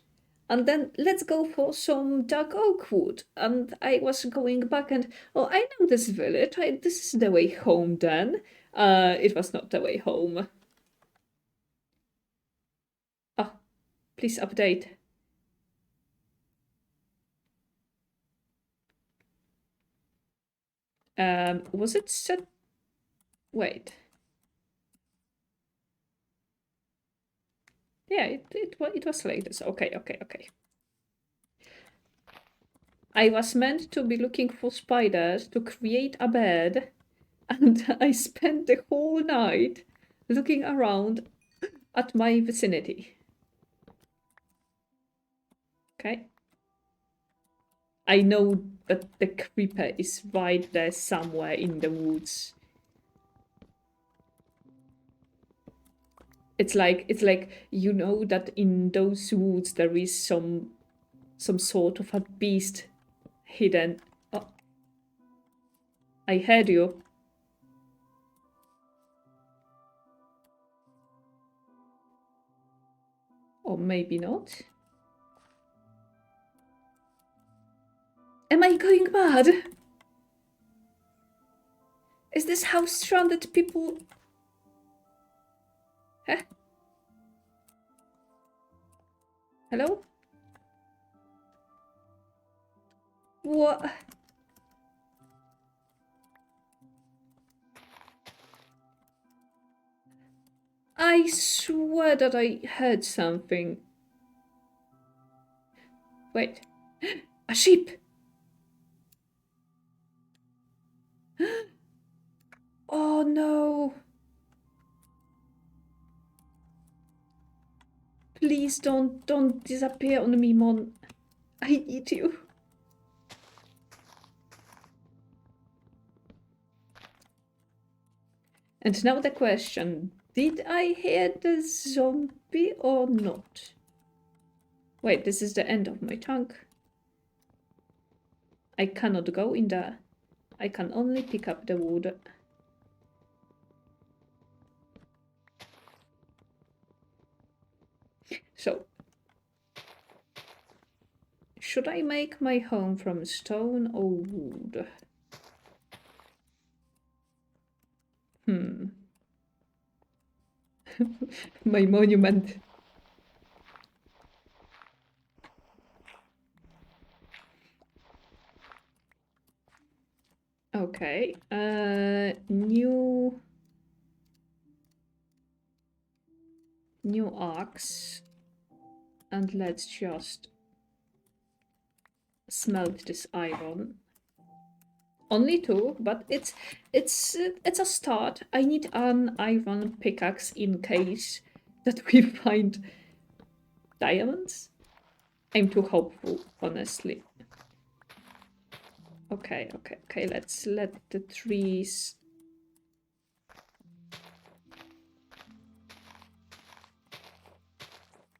And then let's go for some dark oak wood. And I was going back and, oh, I know this village. This is the way home then. It was not the way home. Oh, please update. Was it set? Wait. Yeah, it was like this. Okay, okay, okay. I was meant to be looking for spiders to create a bed, and I spent the whole night looking around at my vicinity. Okay. I know that the creeper is right there somewhere in the woods. It's like you know that in those woods there is some sort of a beast hidden. Oh, I heard you. Or maybe not. Am I going mad? Is this how stranded people... Huh? Hello? What? I swear that I heard something. Wait. A sheep! Oh no! Please don't disappear on me, Mon. I need you. And now the question, did I hear the zombie or not? Wait, this is the end of my chunk. I cannot go in there. I can only pick up the wood. So, should I make my home from stone or wood? My monument. Okay, new axe, and let's just smelt this iron. Only two, but it's a start. I need an iron pickaxe in case that we find diamonds. I'm too hopeful, honestly. Okay, let's let the trees...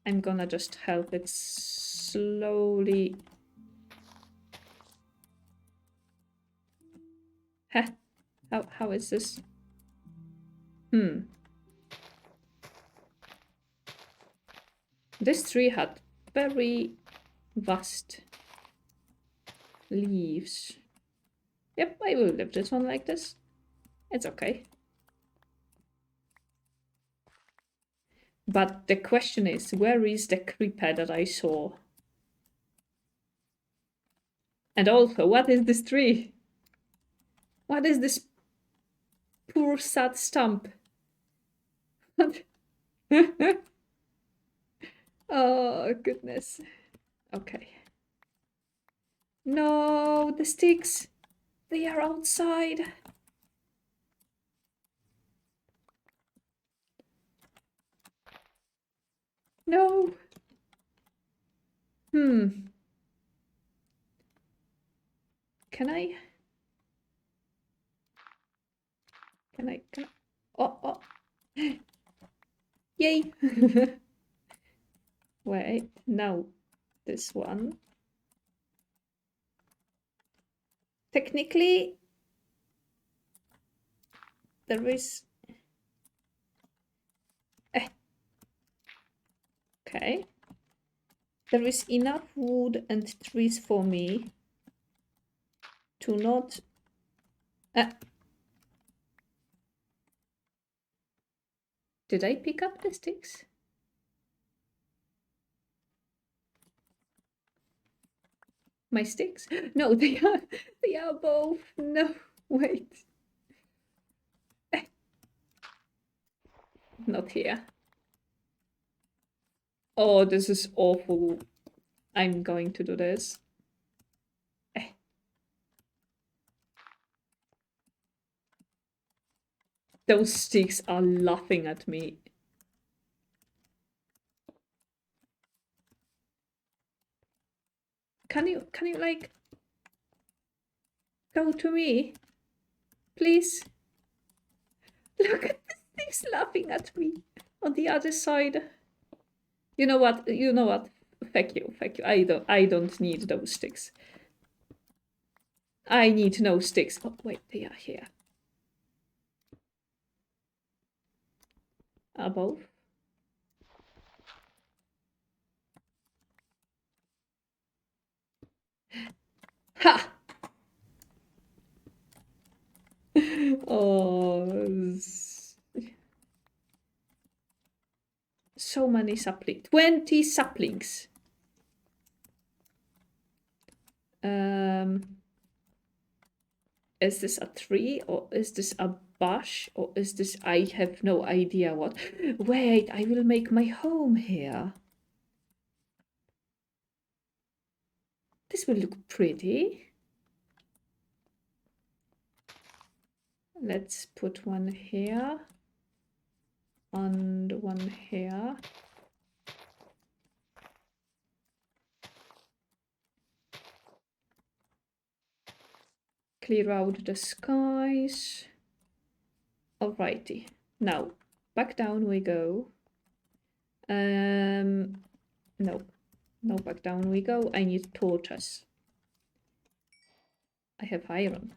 I'm gonna just help it slowly. Heh, how is this? This tree had very vast leaves. Yep, I will leave this one like this. It's okay. But the question is, where is the creeper that I saw? And also, what is this tree? What is this poor sad stump? Oh, goodness. Okay. No, the sticks. They are outside. No. Can I? Oh. Yay. Wait, now this one. Technically, there is... Okay. There is enough wood and trees for me to not... Did I pick up the sticks? My sticks? No, they are both. No, wait. Not here. Oh, this is awful. I'm going to do this. Those sticks are laughing at me. Can you like go to me? Please? Look at the sticks laughing at me on the other side. You know what? Thank you. I don't need those sticks. I need no sticks. Oh wait, they are here. Above. Ha! Oh, so many saplings. 20 saplings. Is this a tree or is this a bush or is this... I have no idea what. Wait, I will make my home here. This will look pretty. Let's put one here and one here. Clear out the skies. Alrighty. Now, back down we go. No. No, back down we go. I need torches. I have iron.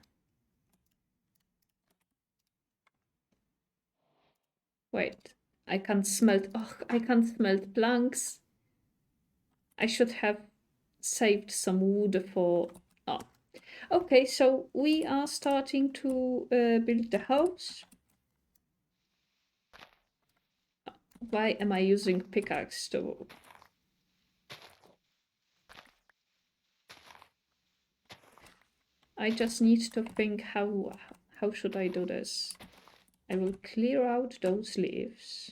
Wait, I can't smelt. Oh, I can't smelt planks. I should have saved some wood for. Oh, okay. So we are starting to build the house. Why am I using pickaxe to? I just need to think how should I do this? I will clear out those leaves.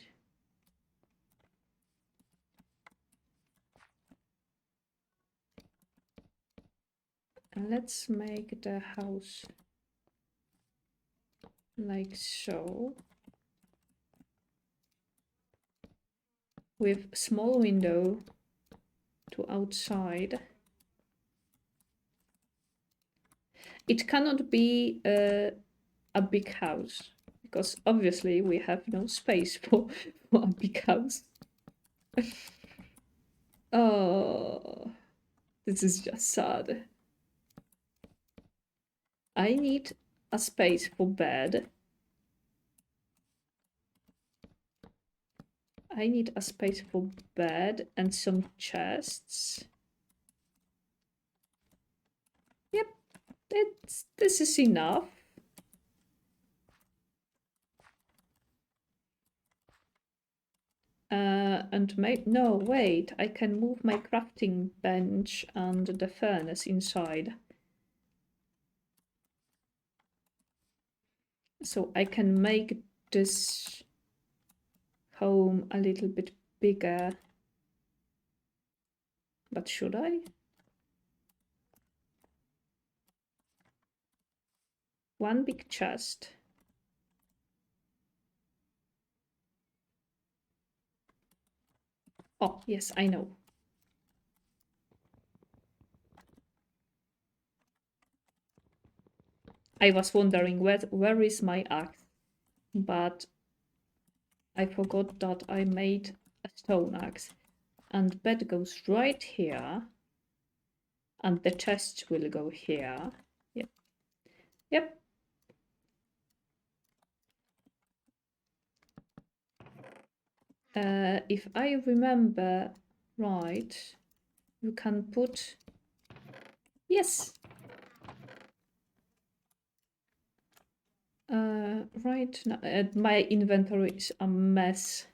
And let's make the house like so. With small window to outside. It cannot be a big house because obviously we have no space for a big house. Oh, this is just sad. I need a space for bed. I need a space for bed and some chests. Yep, this is enough. And no, wait, I can move my crafting bench and the furnace inside. So I can make this home a little bit bigger. But should I? One big chest. Oh, yes, I know. I was wondering where is my axe, but I forgot that I made a stone axe. And bed goes right here. And the chest will go here. Yep. Yep. If I remember right, you can put... Yes! Right now, my inventory is a mess.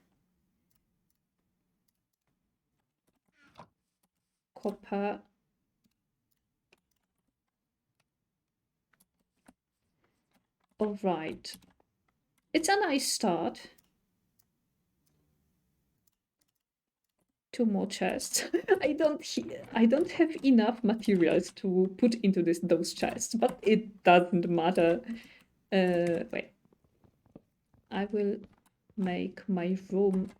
Copper. All right. It's a nice start. 2 more chests. I don't have enough materials to put into those chests, but it doesn't matter. Wait. I will make my room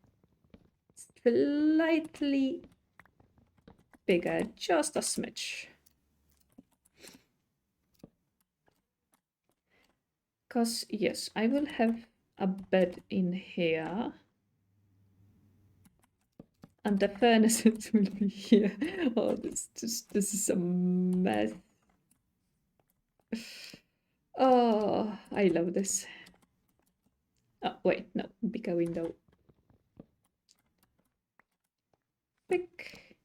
slightly bigger, just a smidge. Because, yes, I will have a bed in here. And the furnaces will be here. Oh, this is a mess. Oh, I love this. Oh, wait, no, bigger window. Pick.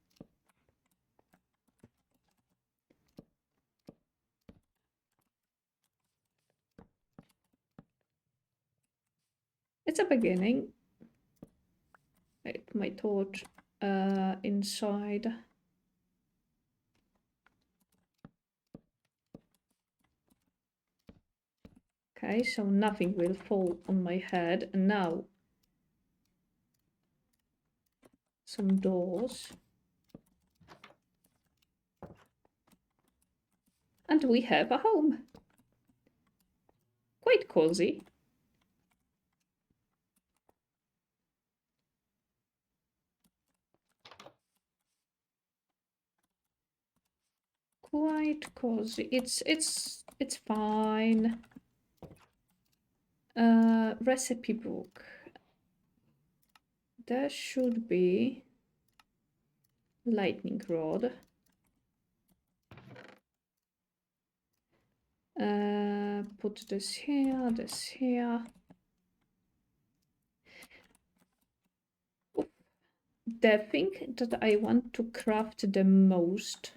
It's a beginning. Wait, my torch inside. Okay, so nothing will fall on my head. And now some doors. And we have a home. Quite cozy. Quite cozy. It's fine. Recipe book. There should be lightning rod. Put this here, this here. The thing that I want to craft the most,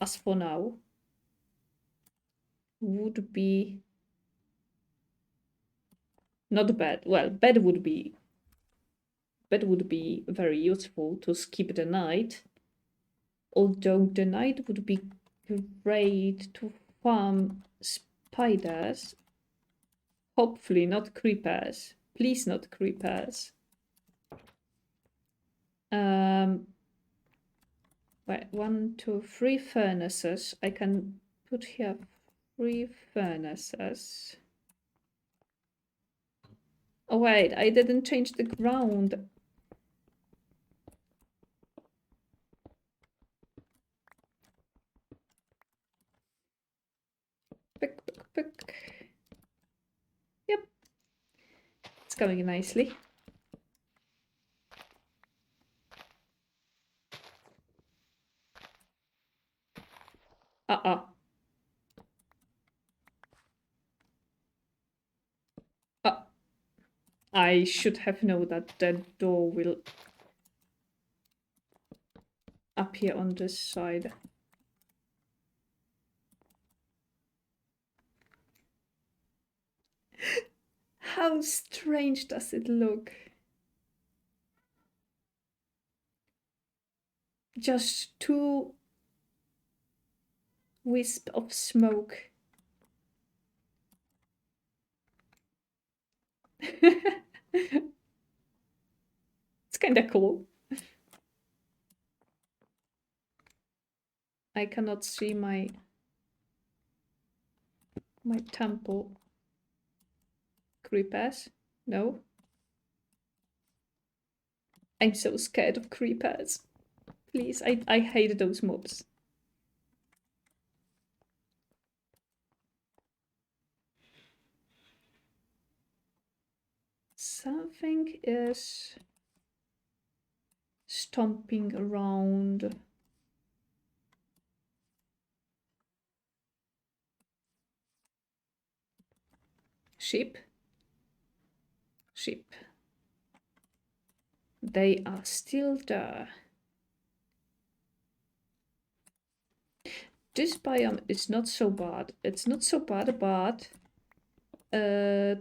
as for now, would be not bed. Well, bed would be very useful to skip the night. Although the night would be great to farm spiders. Hopefully not creepers. Please not creepers. Wait, 1, 2, 3 furnaces. I can put here 3 furnaces. Oh wait, I didn't change the ground. Pick, pick, pick. Yep. It's going nicely. Uh-uh. I should have known that the door will appear on this side. How strange does it look? Just 2 wisps of smoke. It's kinda cool. I cannot see my temple. Creepers? No? I'm so scared of creepers. Please, I hate those mobs. Something is stomping around. Sheep? Sheep. They are still there. This biome is not so bad. It's not so bad, but the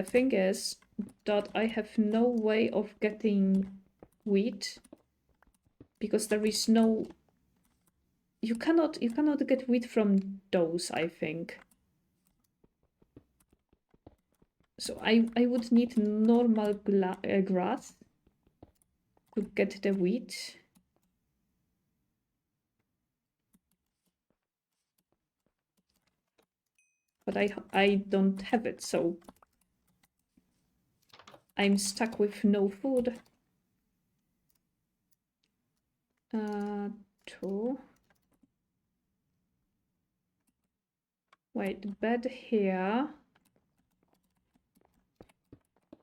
thing is that I have no way of getting wheat because there is no. You cannot get wheat from those, I think. So I would need normal grass to get the wheat. But I don't have it, so I'm stuck with no food. 2. Wait, bed here.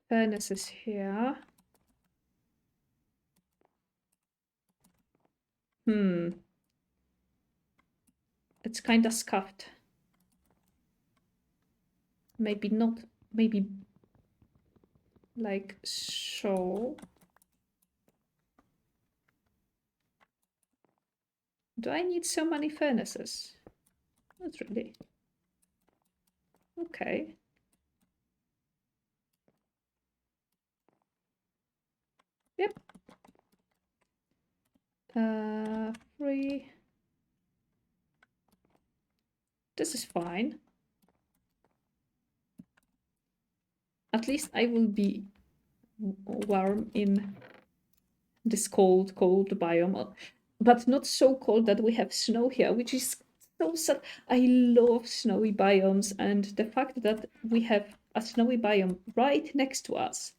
Furnace is here. It's kind of scuffed. Maybe not, maybe like so. Do I need so many furnaces? Not really. Okay. Yep. 3. This is fine. At least I will be warm in this cold biome. But not so cold that we have snow here, which is so sad. I love snowy biomes, and the fact that we have a snowy biome right next to us,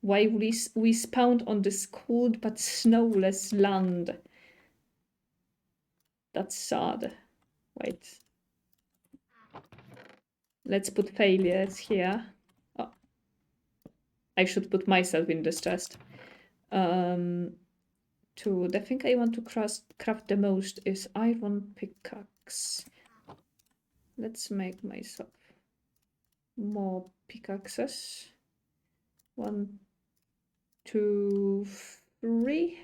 while we spawned on this cold but snowless land. That's sad. Wait. Let's put failures here. I should put myself in distress. The thing I want to craft the most is iron pickaxe. Let's make myself more pickaxes. 1, 2, 3.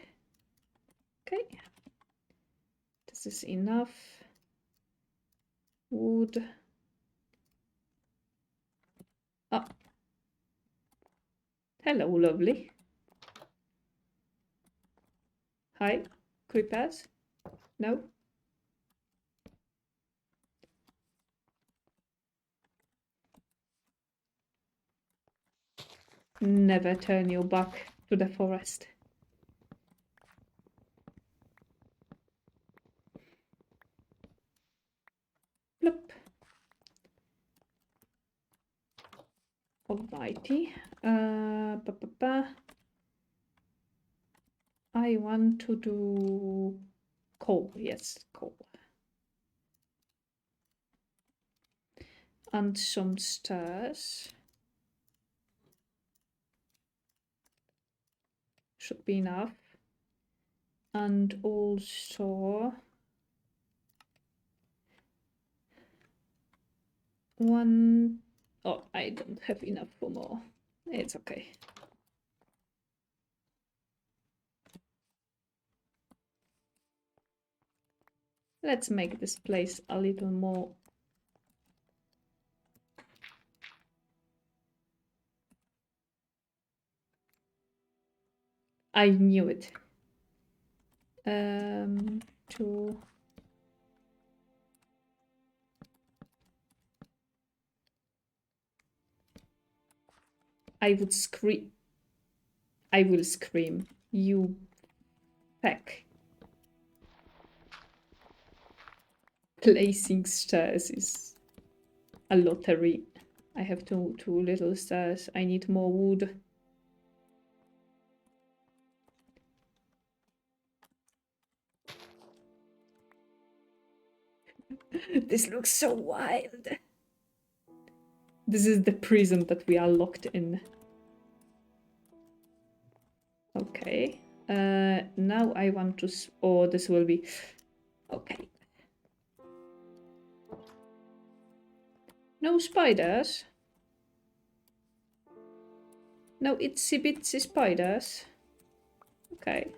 Okay. This is enough. Wood. Ah. Hello, lovely. Hi, creepers. No? Never turn your back to the forest. Plop. Alrighty. I want to do coal. Yes, coal. And some stairs. Should be enough. And also one. Oh, I don't have enough for more. It's okay. Let's make this place a little more. I knew it. To I would scream. I will scream. You peck. Placing stairs is a lottery. I have two little stairs. I need more wood. This looks so wild. This is the prison that we are locked in. Okay. Now I want to... Oh, this will be... Okay. No spiders. No itsy bitsy spiders. Okay.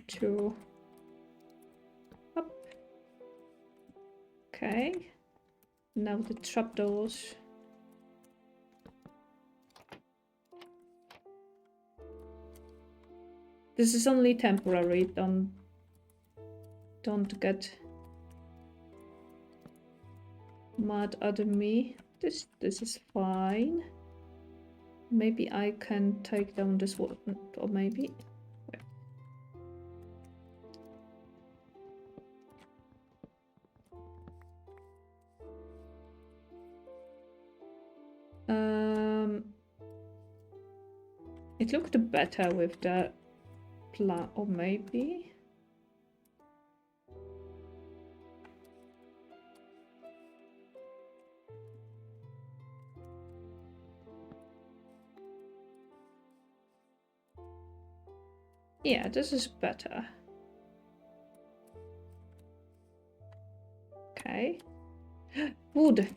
Two. Up. Okay. Now the trapdoors. This is only temporary. Don't get mad at me. This is fine. Maybe I can take down this one, or maybe. It looked better with the plan, or maybe. Yeah, this is better. Okay. Wood.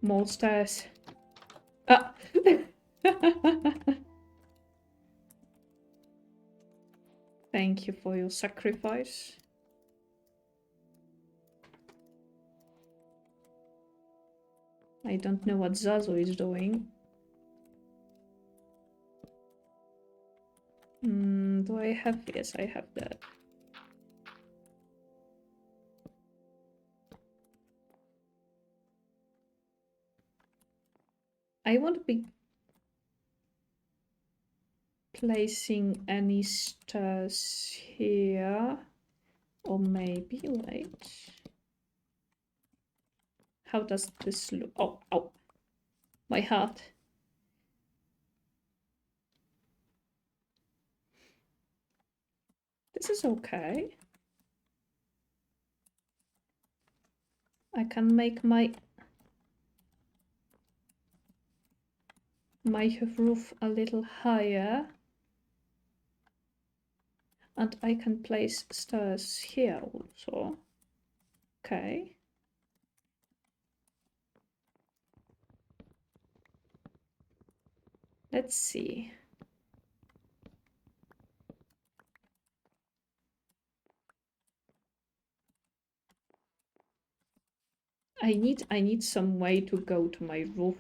More stairs. Ah! Thank you for your sacrifice. I don't know what Zazo is doing. Do I have... Yes, I have that. I won't be placing any stairs here. Or maybe, wait. How does this look? Oh, my heart. This is okay. I can make my roof a little higher. And I can place stairs here also. Okay. Let's see. I need some way to go to my roof.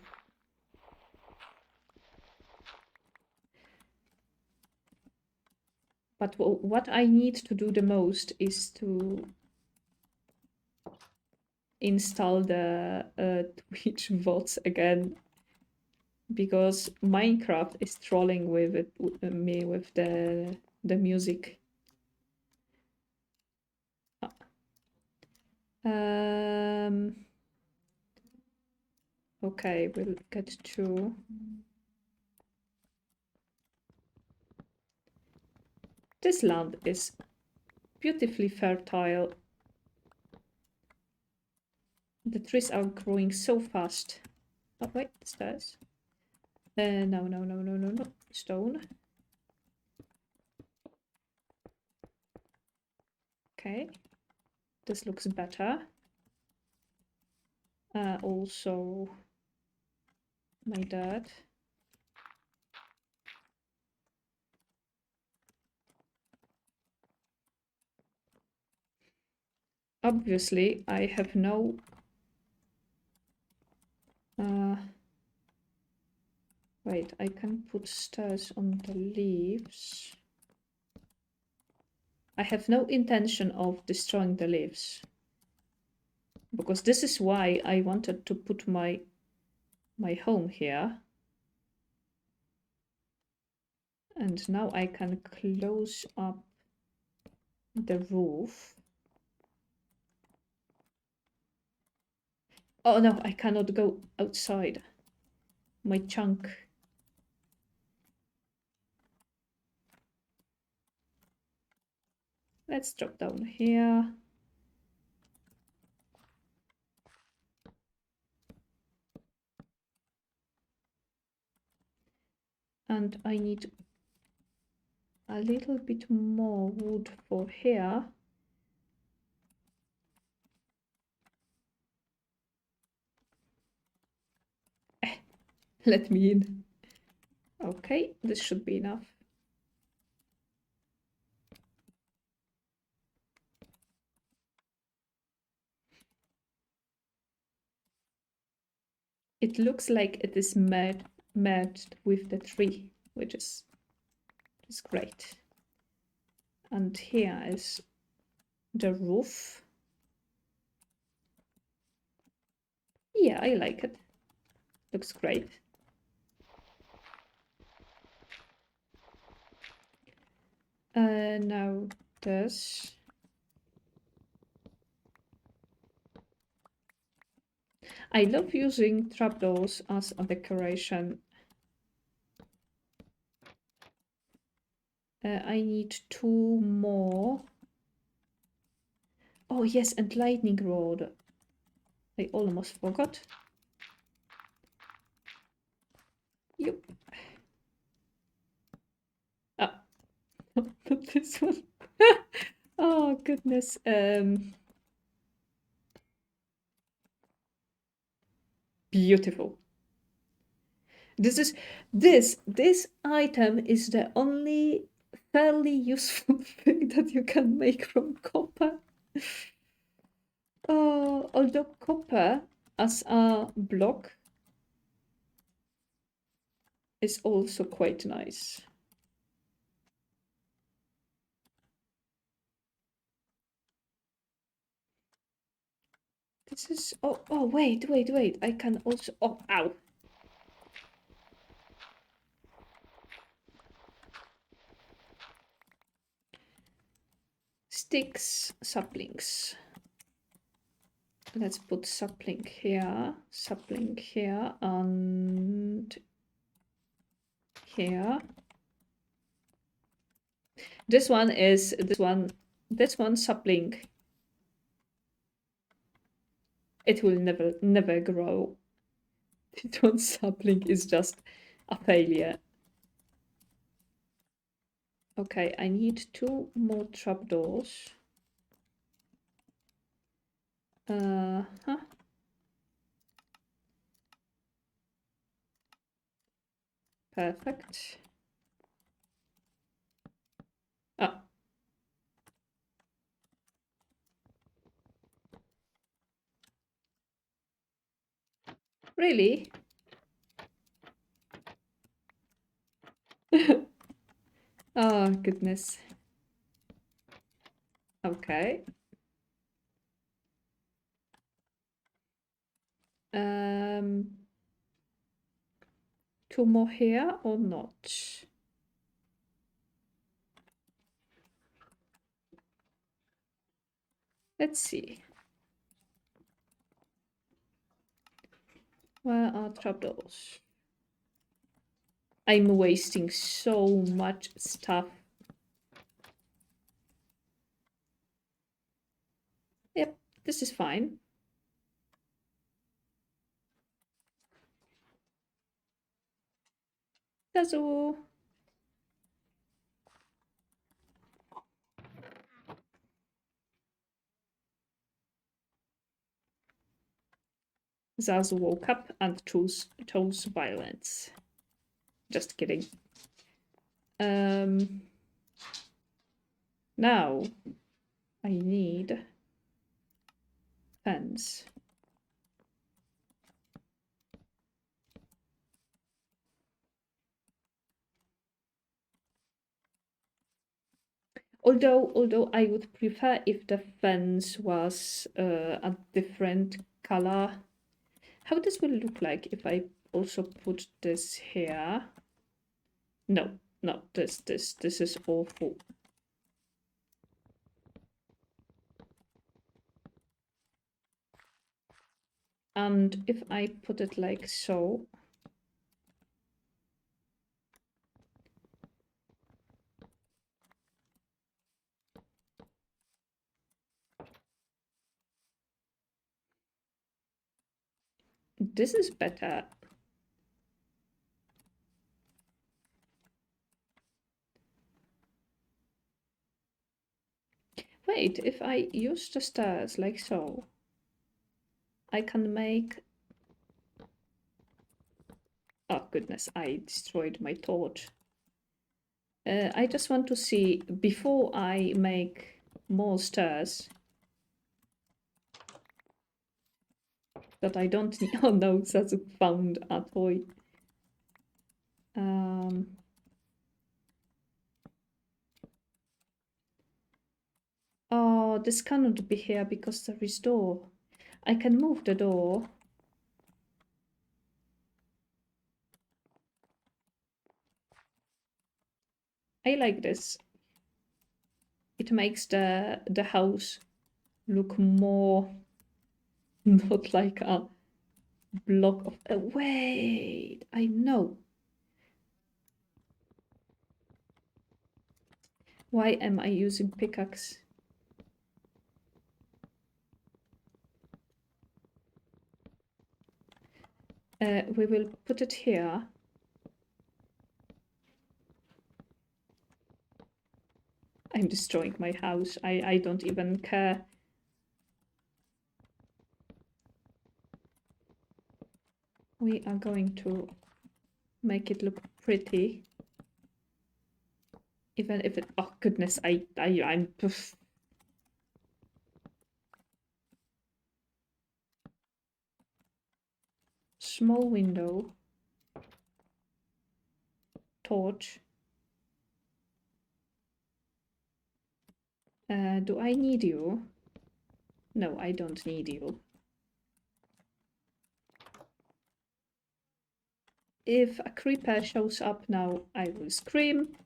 But what I need to do the most is to install the Twitch bots again, because Minecraft is trolling with me with the music. Okay, we'll get to. This land is beautifully fertile. The trees are growing so fast. Oh wait, stairs. No. Stone. Okay. This looks better. Also, my dad. Obviously, I have no... wait, I can put stairs on the leaves. I have no intention of destroying the leaves, because this is why I wanted to put my home here. And now I can close up the roof. Oh no, I cannot go outside. My chunk. Let's drop down here. And I need a little bit more wood for here. Let me in. Okay, this should be enough. It looks like it is merged with the tree, which is great. And here is the roof. Yeah, I like it. Looks great. Now this. I love using trapdoors as a decoration. I need 2 more. Oh yes, and lightning rod. I almost forgot. Yep. Ah, not this one. Oh goodness. Beautiful. This item is the only fairly useful thing that you can make from copper. Although copper as a block is also quite nice. This is... oh, wait. I can also... oh, ow. Sticks, saplings. Let's put sapling here, and here. This one is this one sapling. It will never grow. This one sapling is just a failure. Okay, I need 2 more trapdoors. Huh. Perfect. Ah. Really? Oh, goodness. Okay. Um, 2 more here or not? Let's see. Where are trapdoors? I'm wasting so much stuff. Yep, this is fine. Zazu. Zazu woke up and chose violence. Just kidding. Now I need fence. Although I would prefer if the fence was a different color. How this will look like if I also put this here? No, this is awful. And if I put it like so, this is better. Wait, if I use the stairs like so, I can make... Oh goodness, I destroyed my torch. I just want to see, before I make more stairs, that I don't need... Oh no, Sazu found a toy. Oh, this cannot be here because there is door. I can move the door. I like this. It makes the house look more not like a block of... wait, I know. Why am I using pickaxe? We will put it here. I'm destroying my house. I don't even care. We are going to make it look pretty. Even if it... Oh goodness, I'm... Small window. Torch. Do I need you? No, I don't need you. If a creeper shows up now, I will scream.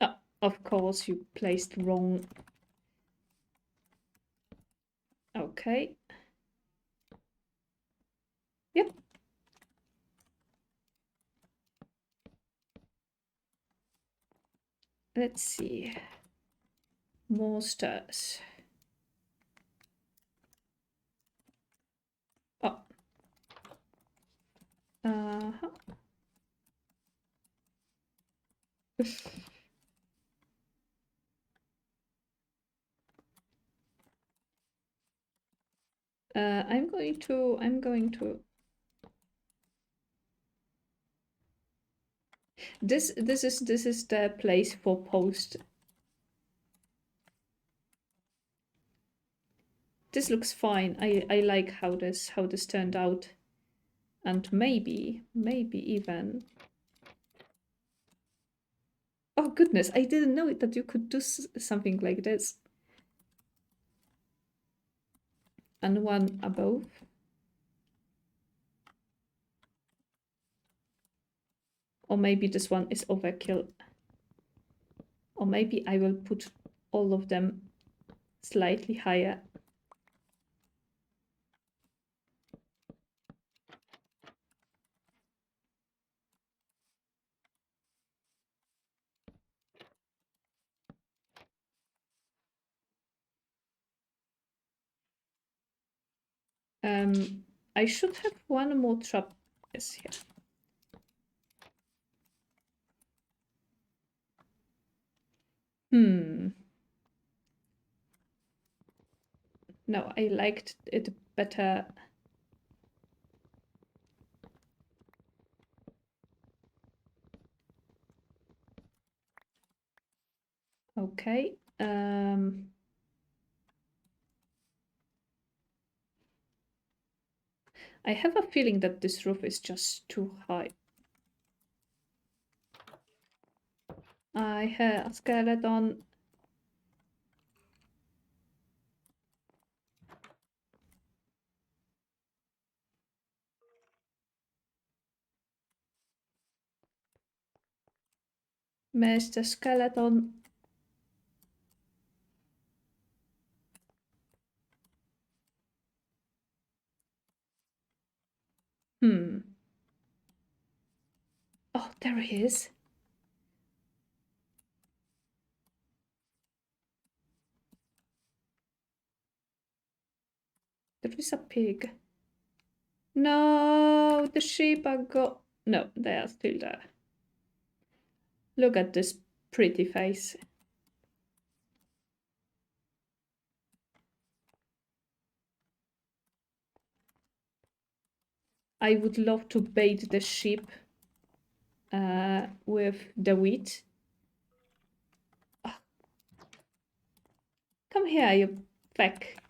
Oh, of course, you placed wrong. Okay. Yep. Let's see. More stairs. Oh. Uh-huh. I'm going to. This is the place for post. This looks fine. I like how this turned out, and maybe even. Oh goodness! I didn't know that you could do something like this. And one above. Or maybe this one is overkill. Or maybe I will put all of them slightly higher. I should have one more trap. Yes, here. No, I liked it better. Okay. I have a feeling that this roof is just too high. I have a skeleton. Mr. Skeleton. Oh, there he is. There is a pig. No, the sheep are go. No, they are still there. Look at this pretty face. I would love to bait the sheep with the wheat. Oh. Come here, you feck.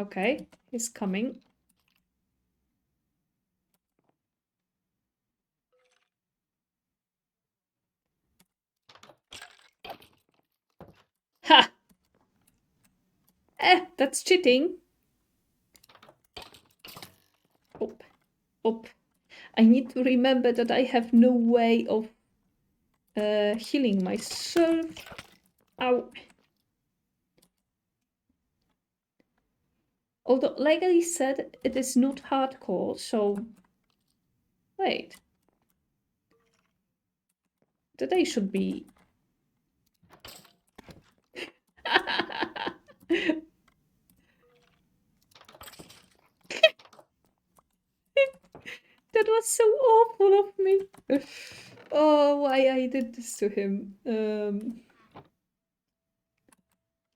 Okay, he's coming. Ha! That's cheating. Oh, oh. I need to remember that I have no way of healing myself. Ow. Although, like I said, it is not hardcore, so... Wait. Today should be... That was so awful of me. Oh, why I did this to him.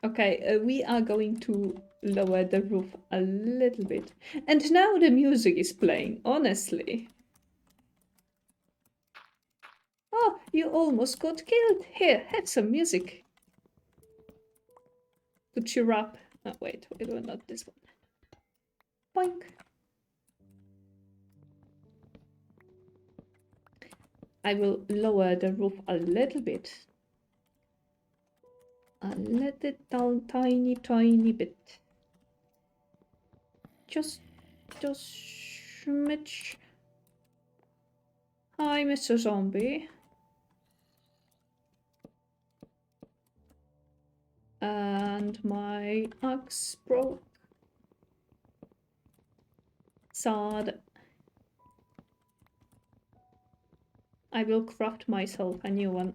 Okay, we are going to lower the roof a little bit. And now the music is playing, honestly. Oh, you almost got killed. Here, have some music. To cheer up. Oh, wait, not this one. Boink. I will lower the roof a little bit. A little down, tiny bit. Just smidge. Hi, Mr. Zombie. And my axe broke. Sad. I will craft myself a new one.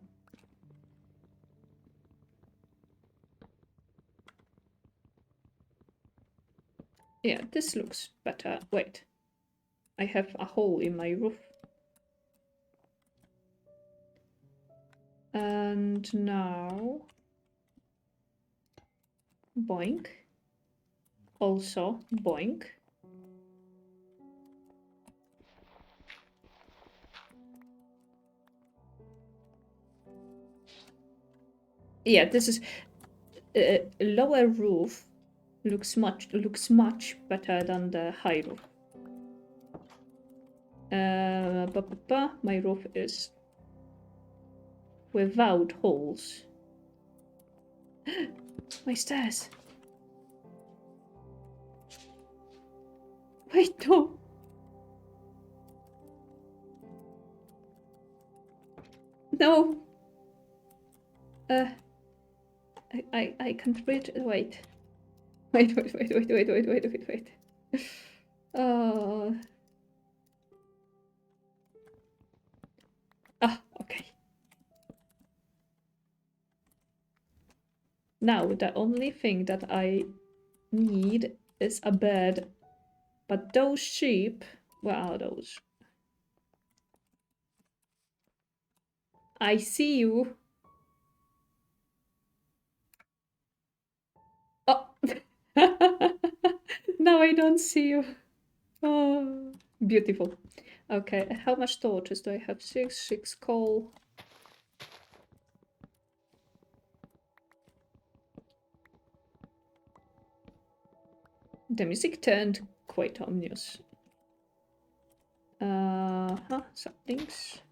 Yeah, this looks better. Wait. I have a hole in my roof. And now... Boink. Also, boink. Yeah, this is... lower roof looks much better than the high roof. My roof is without holes. My stairs. Wait, no. No. I can't reach. Wait. Wait. Uh. Okay. Now the only thing that I need is a bed. But those sheep, where are those? I see you. Oh. Now I don't see you. Oh, beautiful. Okay, how much torches do I have? 6 coal. The music turned quite ominous. Somethings.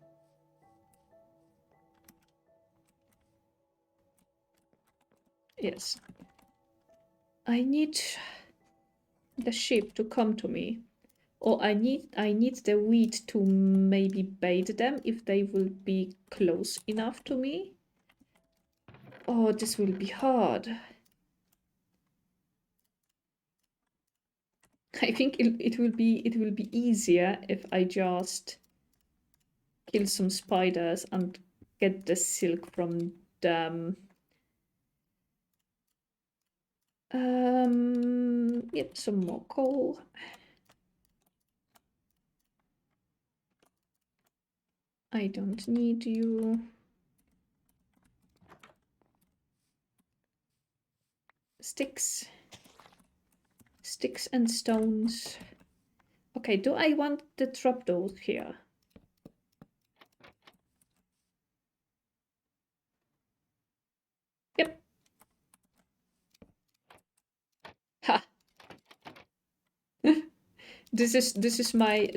Yes. I need the sheep to come to me. Or I need the wheat to maybe bait them if they will be close enough to me. Oh, this will be hard. I think it will be easier if I just kill some spiders and get the silk from them. Get some more coal. I don't need you. Sticks. Sticks and stones. Okay, do I want the trapdoors here? Yep. Ha! This is my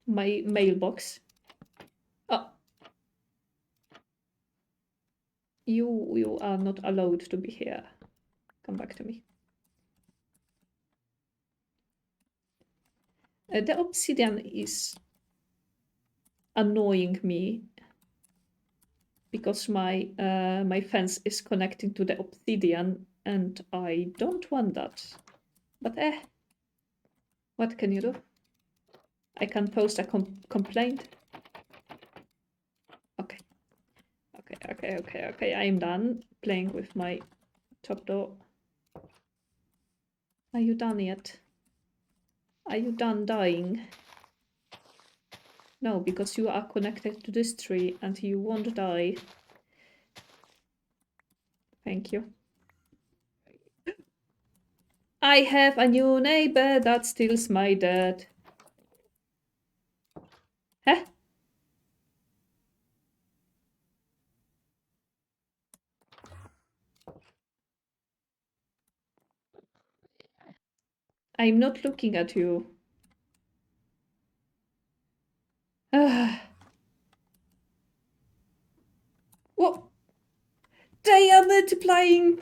mailbox. Oh. You are not allowed to be here. Come back to me. The obsidian is annoying me because my fence is connecting to the obsidian and I don't want that. But what can you do? I can post a complaint. Okay. I'm done playing with my top door. Are you done yet? Are you done dying? No, because you are connected to this tree and you won't die. Thank you. I have a new neighbor that steals my dirt. Huh? I'm not looking at you. What? They are multiplying!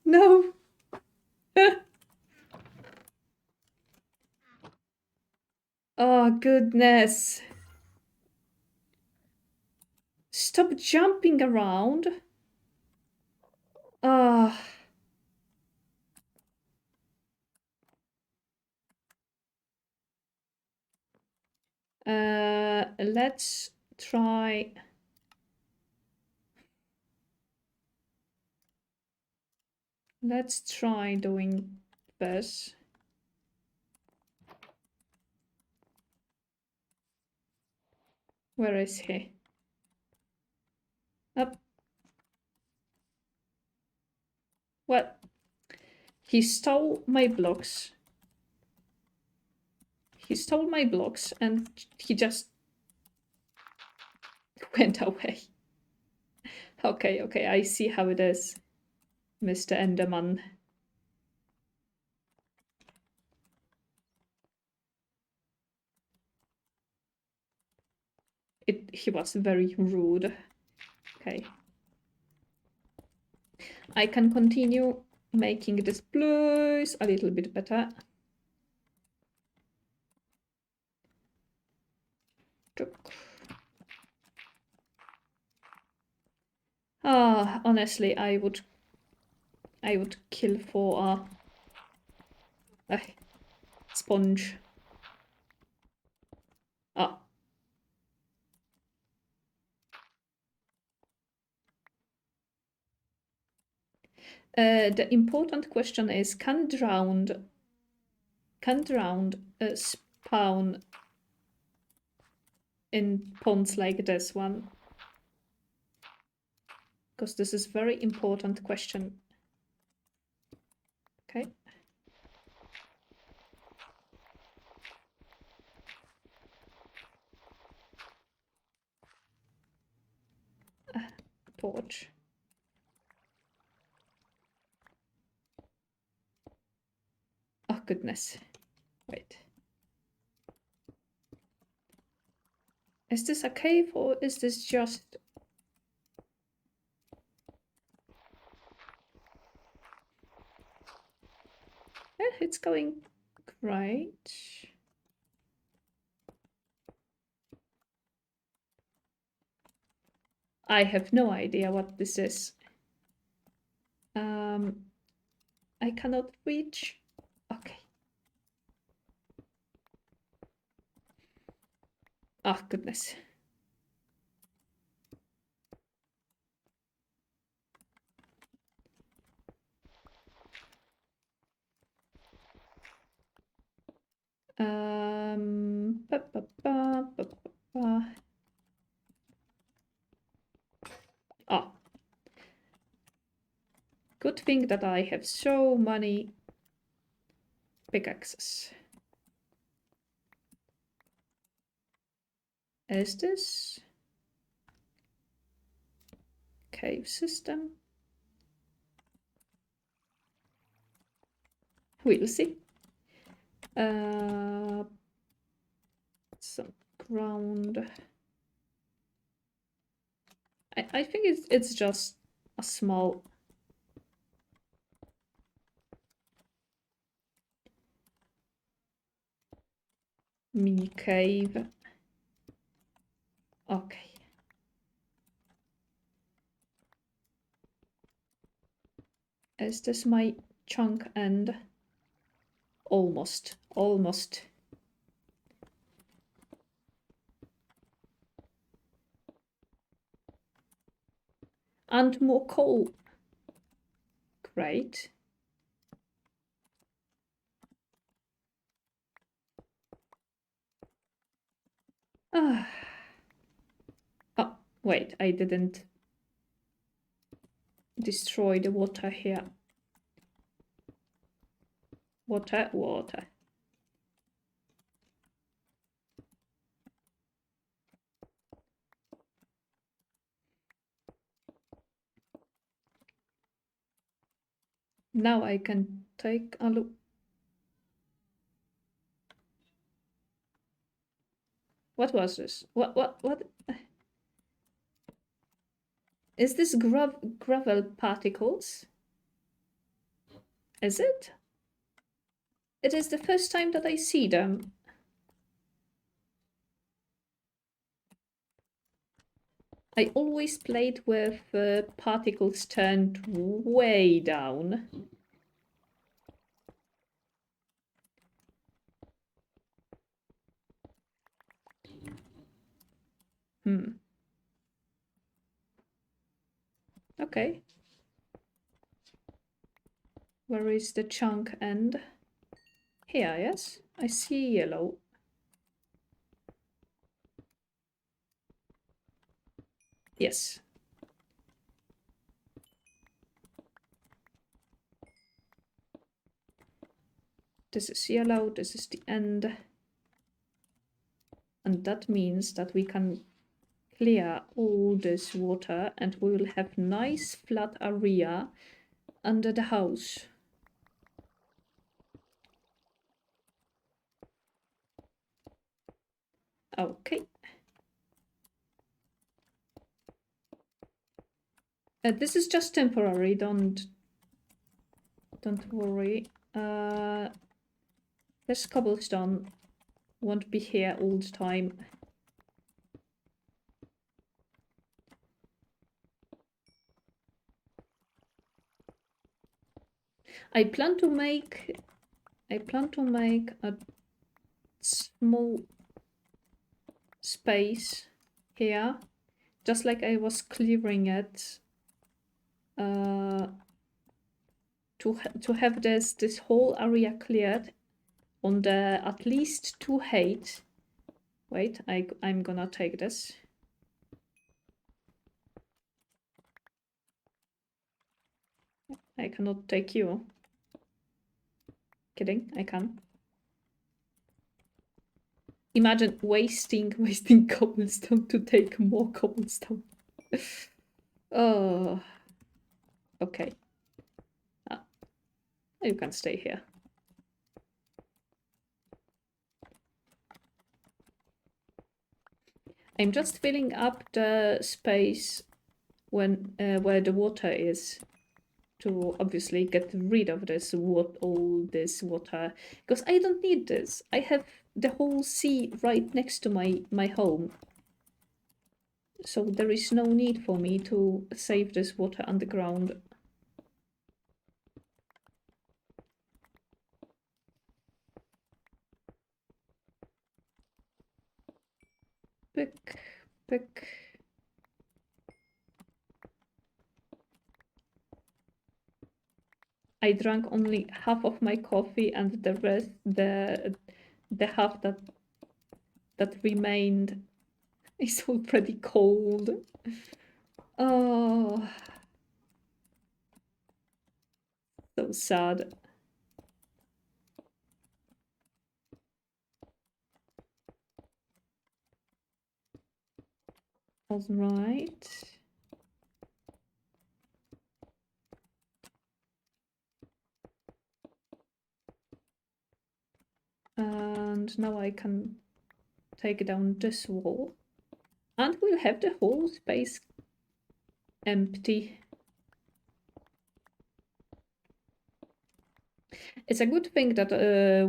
No! Oh, goodness. Stop jumping around. Ah. Let's try... Let's try doing this. Where is he? Up. What? He stole my blocks. He stole my blocks and he just went away. Okay, okay, I see how it is, Mr. Enderman. He was very rude. Okay. I can continue making this place a little bit better. Ah, honestly, I would kill for a sponge. Ah. The important question is, can drowned spawn in ponds like this one? Because this is very important question. Okay. Torch. Oh goodness. Wait. Is this a cave or is this just... Yeah, it's going great. I have no idea what this is. I cannot reach. Okay. Oh goodness. Ba, ba, ba, ba, ba, ba. Oh. Good thing that I have so many pickaxes. Is this cave system? We'll see. Some ground. I think it's just a small mini cave. Okay. Is this my chunk end? Almost. Almost. And more coal. Great. Ah. Oh, wait, I didn't destroy the water here. Water, water. Now I can take a look. What was this? What? Is this gravel particles? Is it? It is the first time that I see them. I always played with particles turned way down. Okay. Where is the chunk end? Here, yes? I see yellow. Yes. This is yellow, this is the end. And that means that we can clear all this water and we will have nice flat area under the house. Okay. This is just temporary, don't worry. This cobblestone won't be here all the time. I plan to make a small space here, just like I was clearing it, to have this whole area cleared on the at least 2 height. Wait, I'm gonna take this. I cannot take you. Kidding, I can. Imagine wasting cobblestone to take more cobblestone. Oh, okay. You can stay here. I'm just filling up the space when where the water is, to obviously get rid of all this water, because I don't need this. I have the whole sea right next to my home, so there is no need for me to save this water underground. Pick. I drank only half of my coffee, and the rest, the half that remained, is already cold. Oh, so sad. All right. And now I can take down this wall. And we'll have the whole space empty. It's a good thing that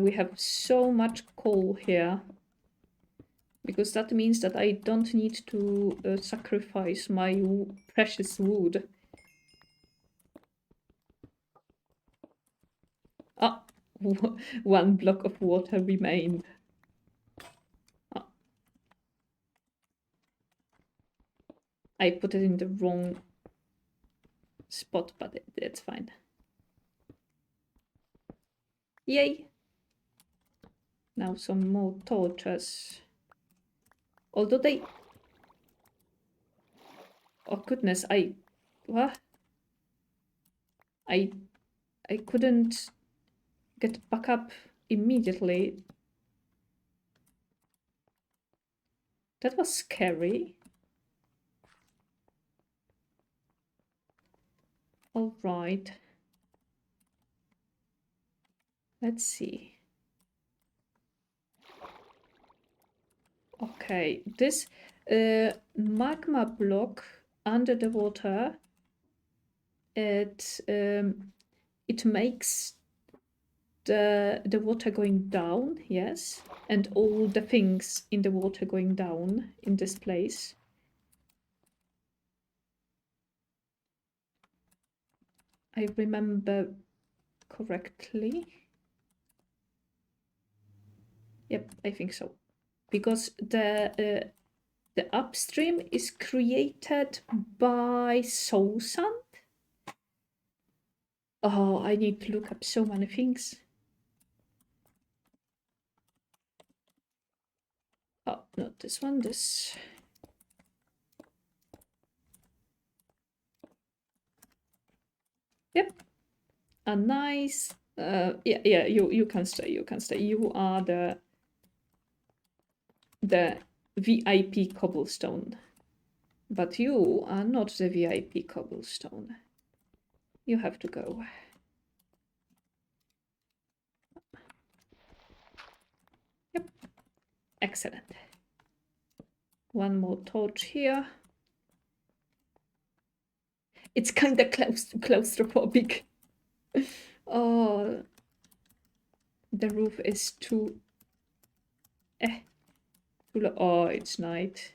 we have so much coal here, because that means that I don't need to sacrifice my precious wood. Ah, 1 block of water remained. Ah. I put it in the wrong spot, but it's fine. Yay! Now some more torches. Although they... Oh goodness, what? I couldn't get back up immediately. That was scary. All right. Let's see. Okay, this magma block under the water, it makes the water going down, yes, and all the things in the water going down in this place. I remember correctly. Yep, I think so. Because the The upstream is created by soul sand. Oh, I need to look up so many things. Oh, not this one, this. Yep. A nice, yeah, you can stay, you can stay. You are the VIP cobblestone. But you are not the VIP cobblestone. You have to go. Yep. Excellent. One more torch here. It's kind of claustrophobic. Oh, the roof is too... too low. Oh, it's night.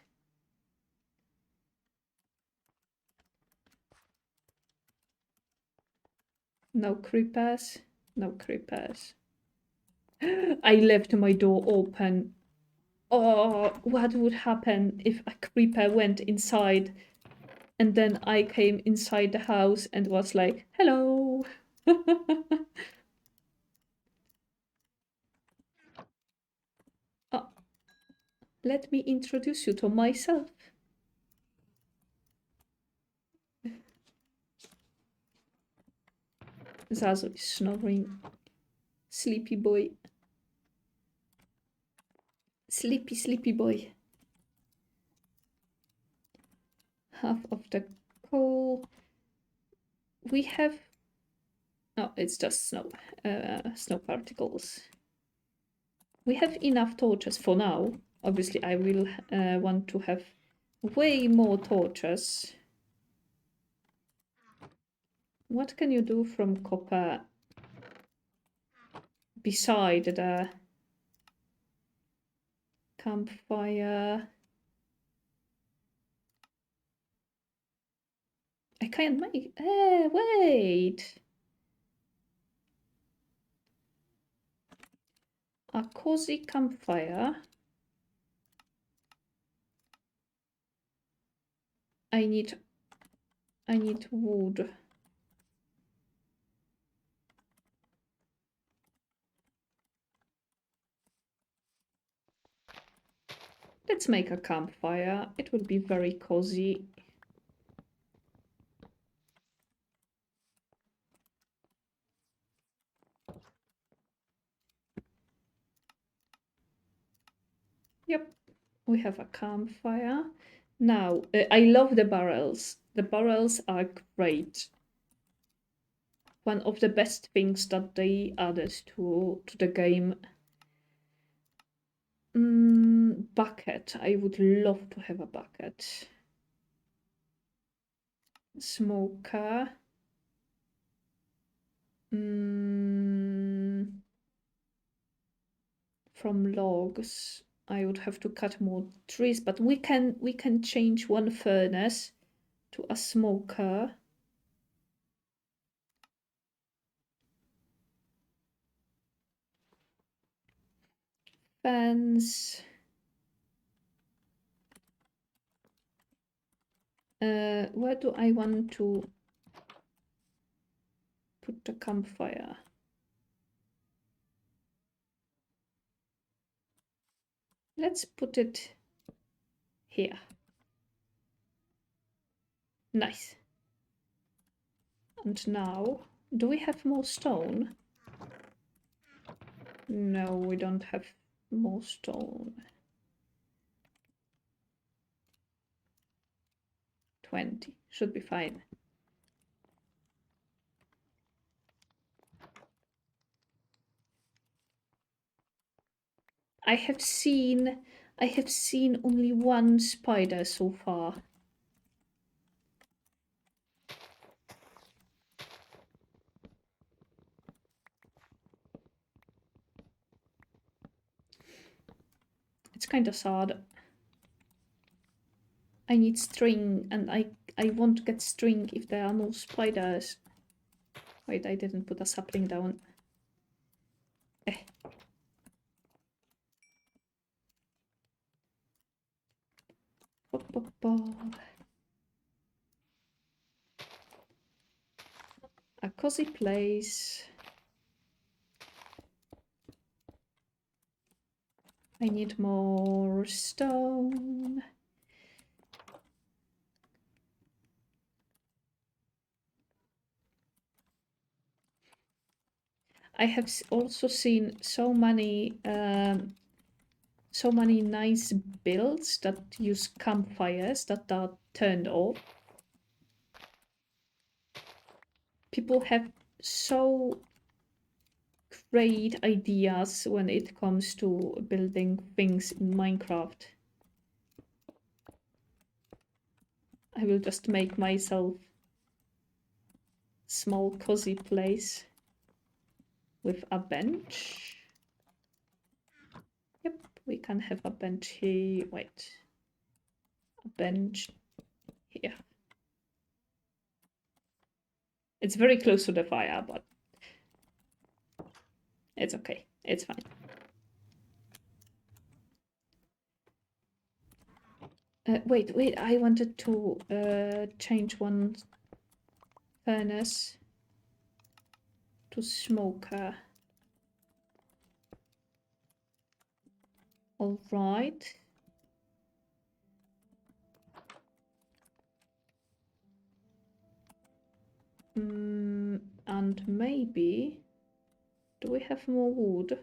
No creepers. No creepers. I left my door open. Oh, what would happen if a creeper went inside and then I came inside the house and was like, hello. Oh, let me introduce you to myself. Zazu is snoring. Sleepy boy. Sleepy, sleepy boy. Half of the coal. We have... Oh, it's just snow. Snow particles. We have enough torches for now. Obviously, I will want to have way more torches. What can you do from copper beside the campfire? I can't make... wait! A cozy campfire. I need wood. Let's make a campfire. It will be very cozy. Yep, we have a campfire. Now, I love the barrels. The barrels are great. One of the best things that they added to the game. Bucket. I would love to have a bucket. Smoker. From logs. I would have to cut more trees, but we can change one furnace to a smoker. Fence. Where do I want to put the campfire? Let's put it here. Nice. And now, do we have more stone? No, we don't have more stone. 20 should be fine. I have seen only one spider so far. It's kind of sad. I need string, and I won't get string if there are no spiders. Wait, I didn't put a sapling down. A cozy place. I need more stone. I have also seen so many nice builds that use campfires that are turned off. People have so great ideas when it comes to building things in Minecraft. I will just make myself small cozy place with a bench. Yep, we can have a bench here. Wait, a bench here. It's very close to the fire, but it's okay. It's fine. Wait, I wanted to change one furnace to smoker. All right. And maybe... Do we have more wood?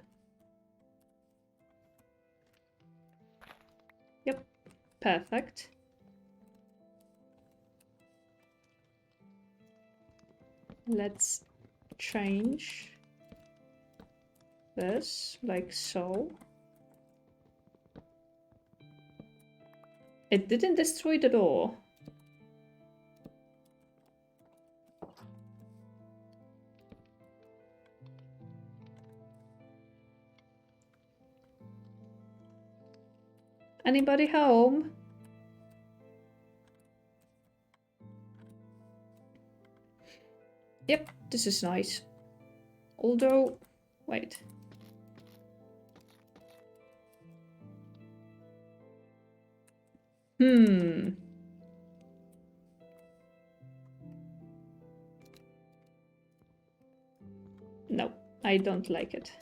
Yep, perfect. Let's change this like so. It didn't destroy the door. Anybody home? Yep, this is nice. Although, wait. No, I don't like it.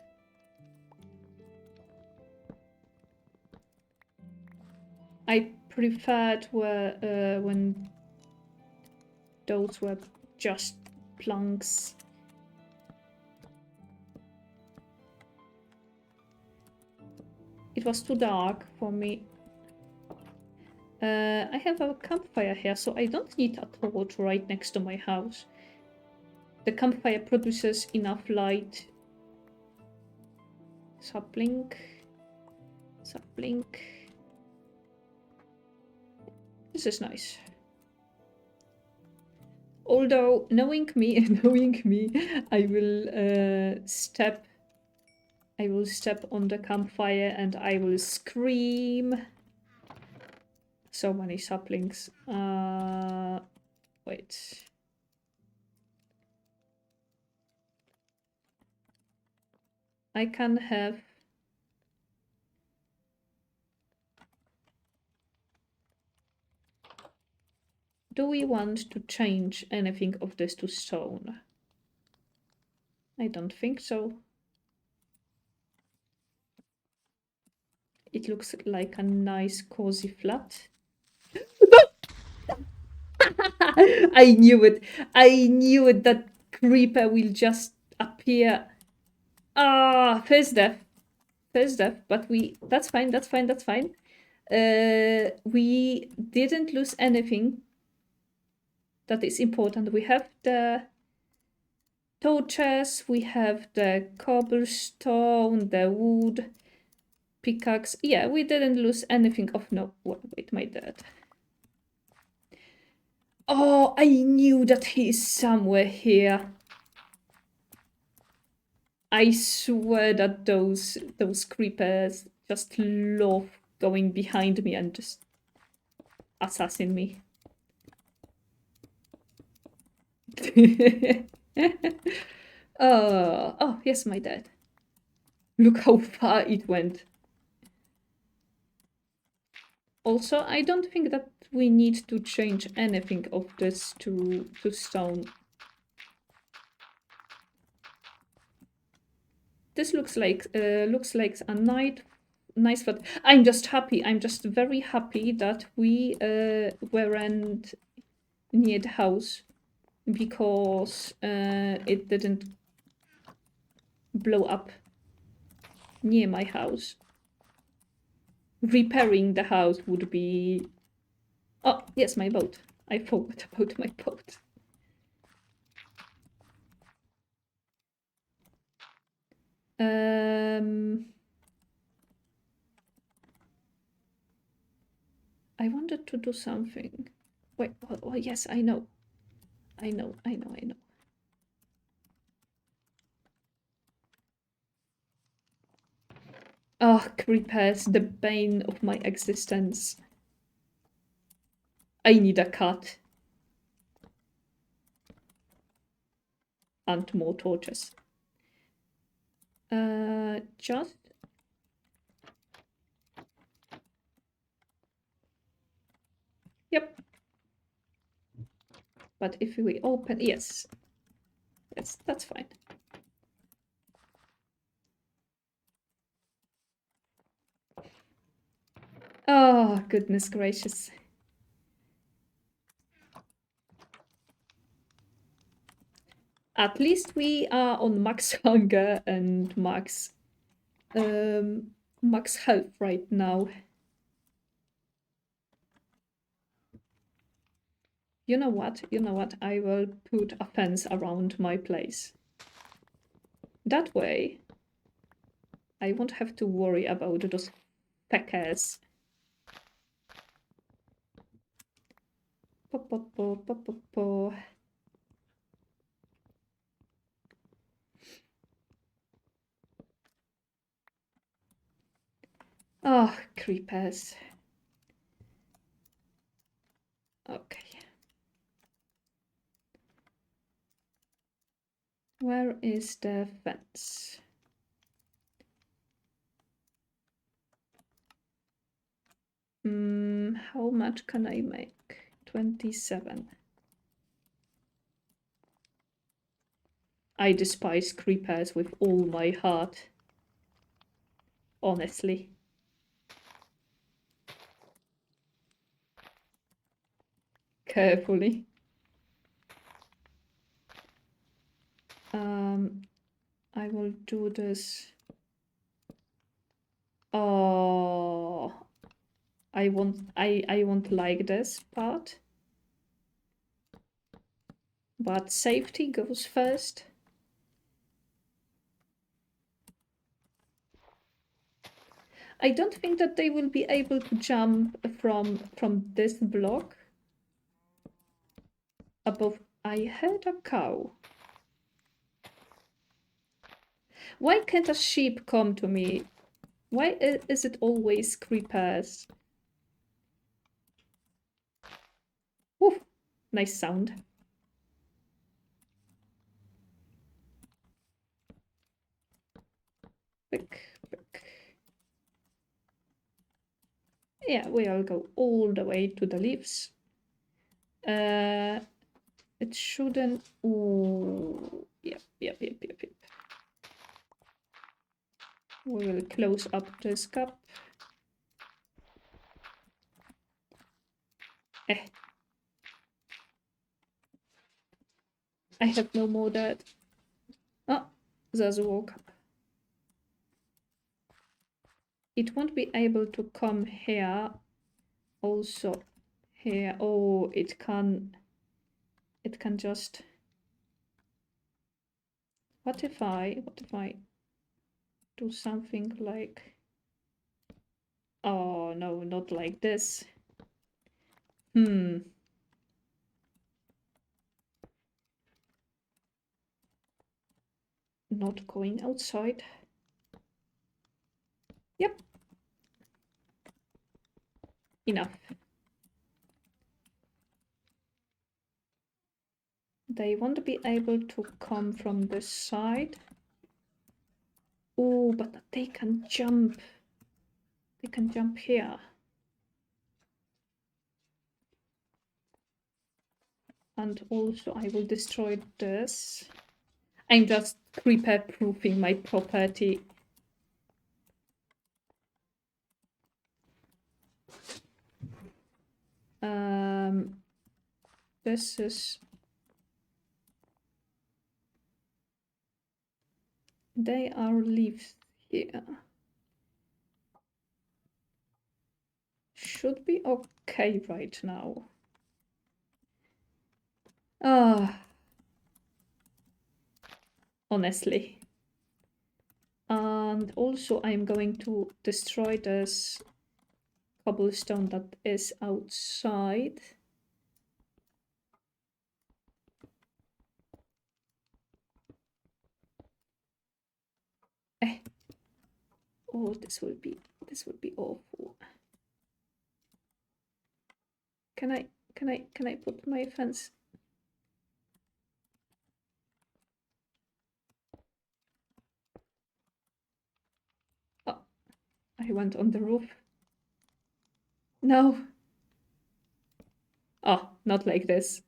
I preferred when those were just planks. It was too dark for me. I have a campfire here, so I don't need a torch right next to my house. The campfire produces enough light. Sapling. Sapling. This is nice. Although, knowing me, I will step on the campfire and I will scream. So many saplings. Wait. I can have... Do we want to change anything of this to stone? I don't think so. It looks like a nice cozy flat. I knew it. I knew it. That creeper will just appear. Ah, first death. First death. But that's fine. That's fine. That's fine. We didn't lose anything. That is important. We have the torches. We have the cobblestone, the wood, pickaxe. Yeah, we didn't lose anything of no. Wait, my dad. Oh, I knew that he is somewhere here. I swear that those creepers just love going behind me and just assassin me. Oh, yes, my dad. Look how far it went. Also, I don't think that we need to change anything of this to stone. This looks like a nice spot. I'm just happy. I'm just very happy that we weren't near the house because it didn't blow up near my house. Repairing the house would be... Oh, yes, my boat. I forgot about my boat. I wanted to do something. Wait, oh yes, I know. I know. Oh, creepers, the bane of my existence. I need a cat. And more torches. Just... Yep. But if we open... Yes. Yes, that's fine. Oh, goodness gracious. At least we are on max hunger and max health right now. You know what? I will put a fence around my place. That way, I won't have to worry about those peckers. Oh, creepers. Okay. Where is the fence? How much can I make? 27. I despise creepers with all my heart. Honestly. Carefully. I will do this. Oh, I won't like this part. But safety goes first. I don't think that they will be able to jump from this block above. I heard a cow. Why can't a sheep come to me? Why is it always creepers? Woof, nice sound. Pick. Yeah, we'll go all the way to the leaves. It shouldn't... Ooh, yep. We will close up this cup. I have no more dirt. Oh, there's a walk up. It won't be able to come here. Also here. Oh, it can just... What if I do something like... Oh no, not like this. Not going outside. Yep. Enough. They won't be able to come from this side. Oh, but they can jump. They can jump here. And also I will destroy this. I'm just creeper-proofing my property. This is... They are leaves here. Should be okay right now. Ah, honestly. And also I'm going to destroy this cobblestone that is outside. Eh. Oh, this will be awful. Can I put my fence? Oh, I went on the roof. No. Oh, not like this.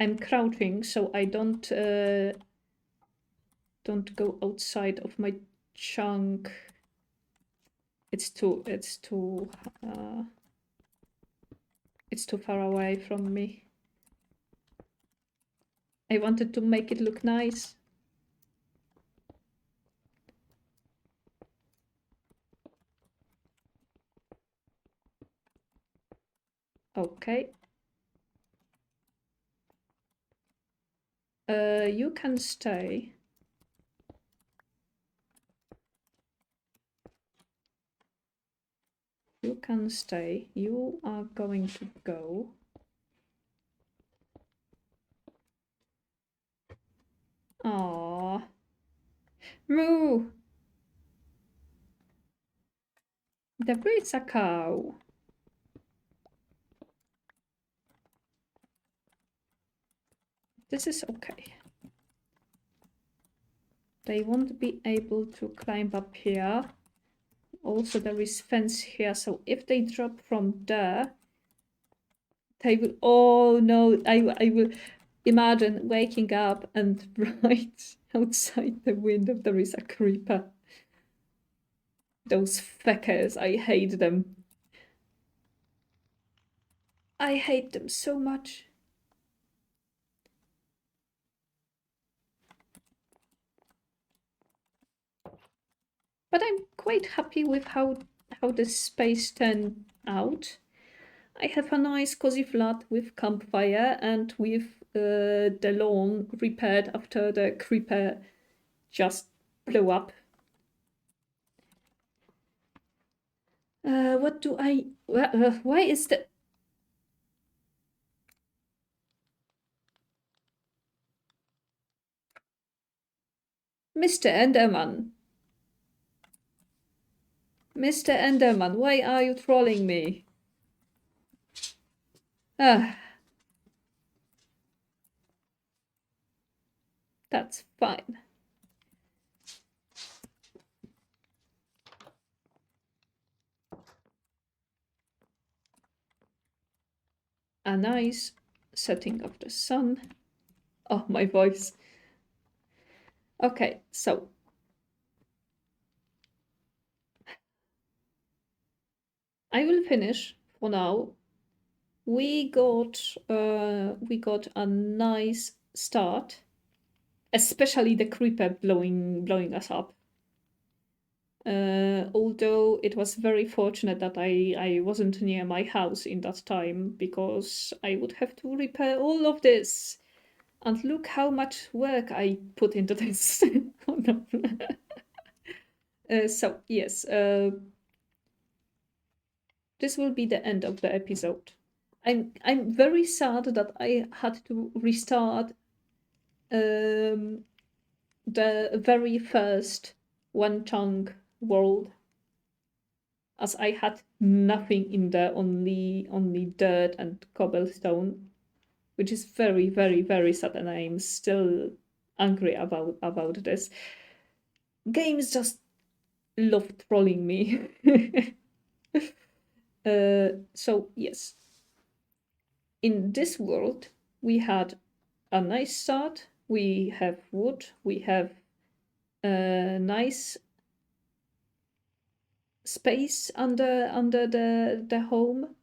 I'm crouching, so I don't go outside of my chunk. It's too far away from me. I wanted to make it look nice. Okay. You can stay. You can stay. You are going to go. Aww. Moo! There is a cow. This is okay. They won't be able to climb up here. Also, there is fence here, so if they drop from there, they will... Oh no, I will imagine waking up and right outside the window there is a creeper. Those feckers, I hate them. I hate them so much. But I'm quite happy with how this space turned out. I have a nice cozy flat with campfire and with the lawn repaired after the creeper just blew up. What do I... why is the... Mr. Enderman. Mr. Enderman, why are you trolling me? Ah. That's fine. A nice setting of the sun. Oh, my voice. Okay, so I will finish for now. We got a nice start, especially the creeper blowing us up. Although it was very fortunate that I wasn't near my house in that time, because I would have to repair all of this. And look how much work I put into this. Oh, no. So, yes, this will be the end of the episode. I'm very sad that I had to restart the very first one chunk world, as I had nothing in there, only dirt and cobblestone, which is very, very, very sad, and I'm still angry about this. Games just love trolling me. So yes, in this world we had a nice start. We have wood. We have a nice space under the home,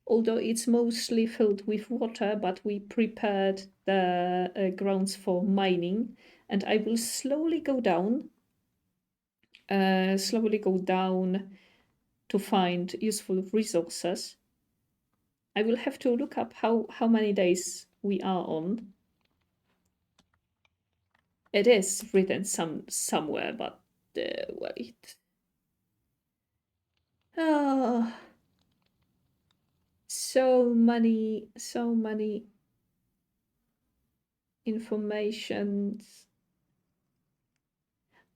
although it's mostly filled with water, but we prepared the grounds for mining. And I will slowly go down to find useful resources. I will have to look up how many days we are on. It is written somewhere, but wait. Oh, so many informations.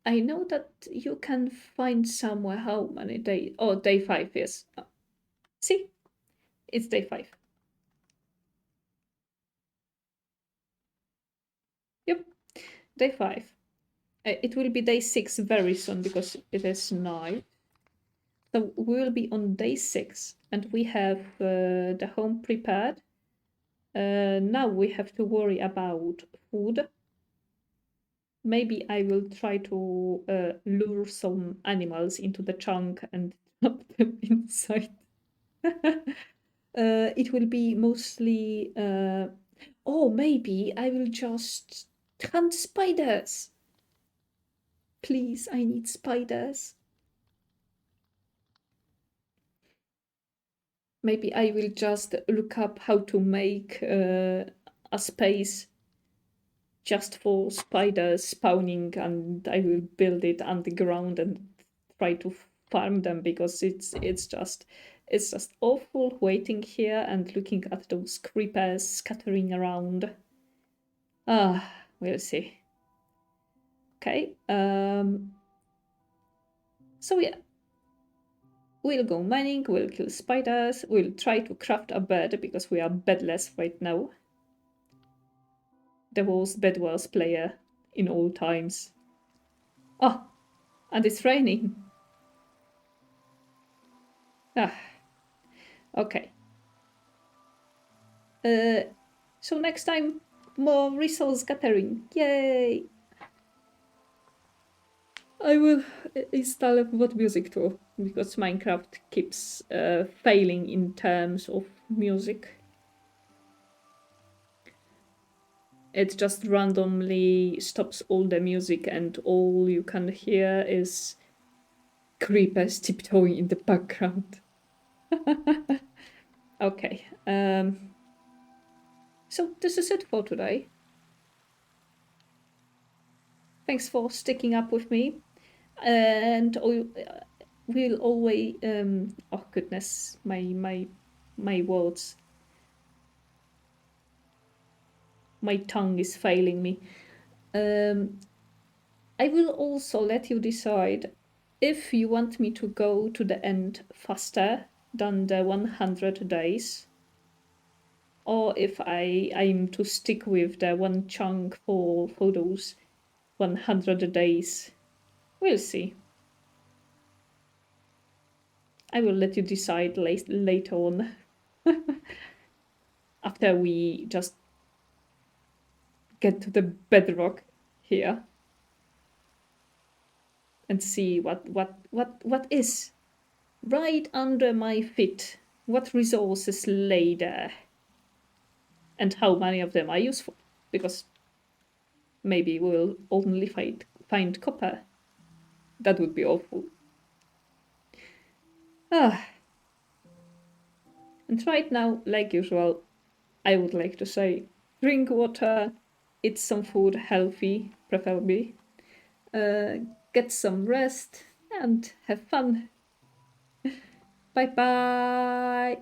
I know that you can find somewhere how many days. Oh, day 5, yes. See, it's day 5. Yep, day 5. It will be day 6 very soon because it is night. So we will be on day 6 and we have the home prepared. Now we have to worry about food. Maybe I will try to lure some animals into the chunk and trap them inside. It will be mostly. Oh, maybe I will just hunt spiders. Please, I need spiders. Maybe I will just look up how to make a space just for spiders spawning, and I will build it underground and try to farm them because it's just awful waiting here and looking at those creepers scattering around. We'll see. Okay. So yeah, we'll go mining, we'll kill spiders, we'll try to craft a bed because we are bedless right now. The worst bedwars player in all times. Oh, and it's raining. Okay. So next time, more resource gathering. Yay! I will install what music too, because Minecraft keeps failing in terms of music. It just randomly stops all the music and all you can hear is creepers tiptoeing in the background. Okay. So this is it for today. Thanks for sticking up with me. And we'll always oh goodness, my words, my tongue is failing me. I will also let you decide if you want me to go to the end faster than the 100 days, or if I aim to stick with the one chunk for those 100 days. We'll see. I will let you decide later on. After we just get to the bedrock here and see what is right under my feet. What resources lay there, and how many of them are useful? Because maybe we'll only find copper. That would be awful. And right now, like usual, I would like to say, drink water, eat some food, healthy, preferably. Get some rest and have fun. Bye bye.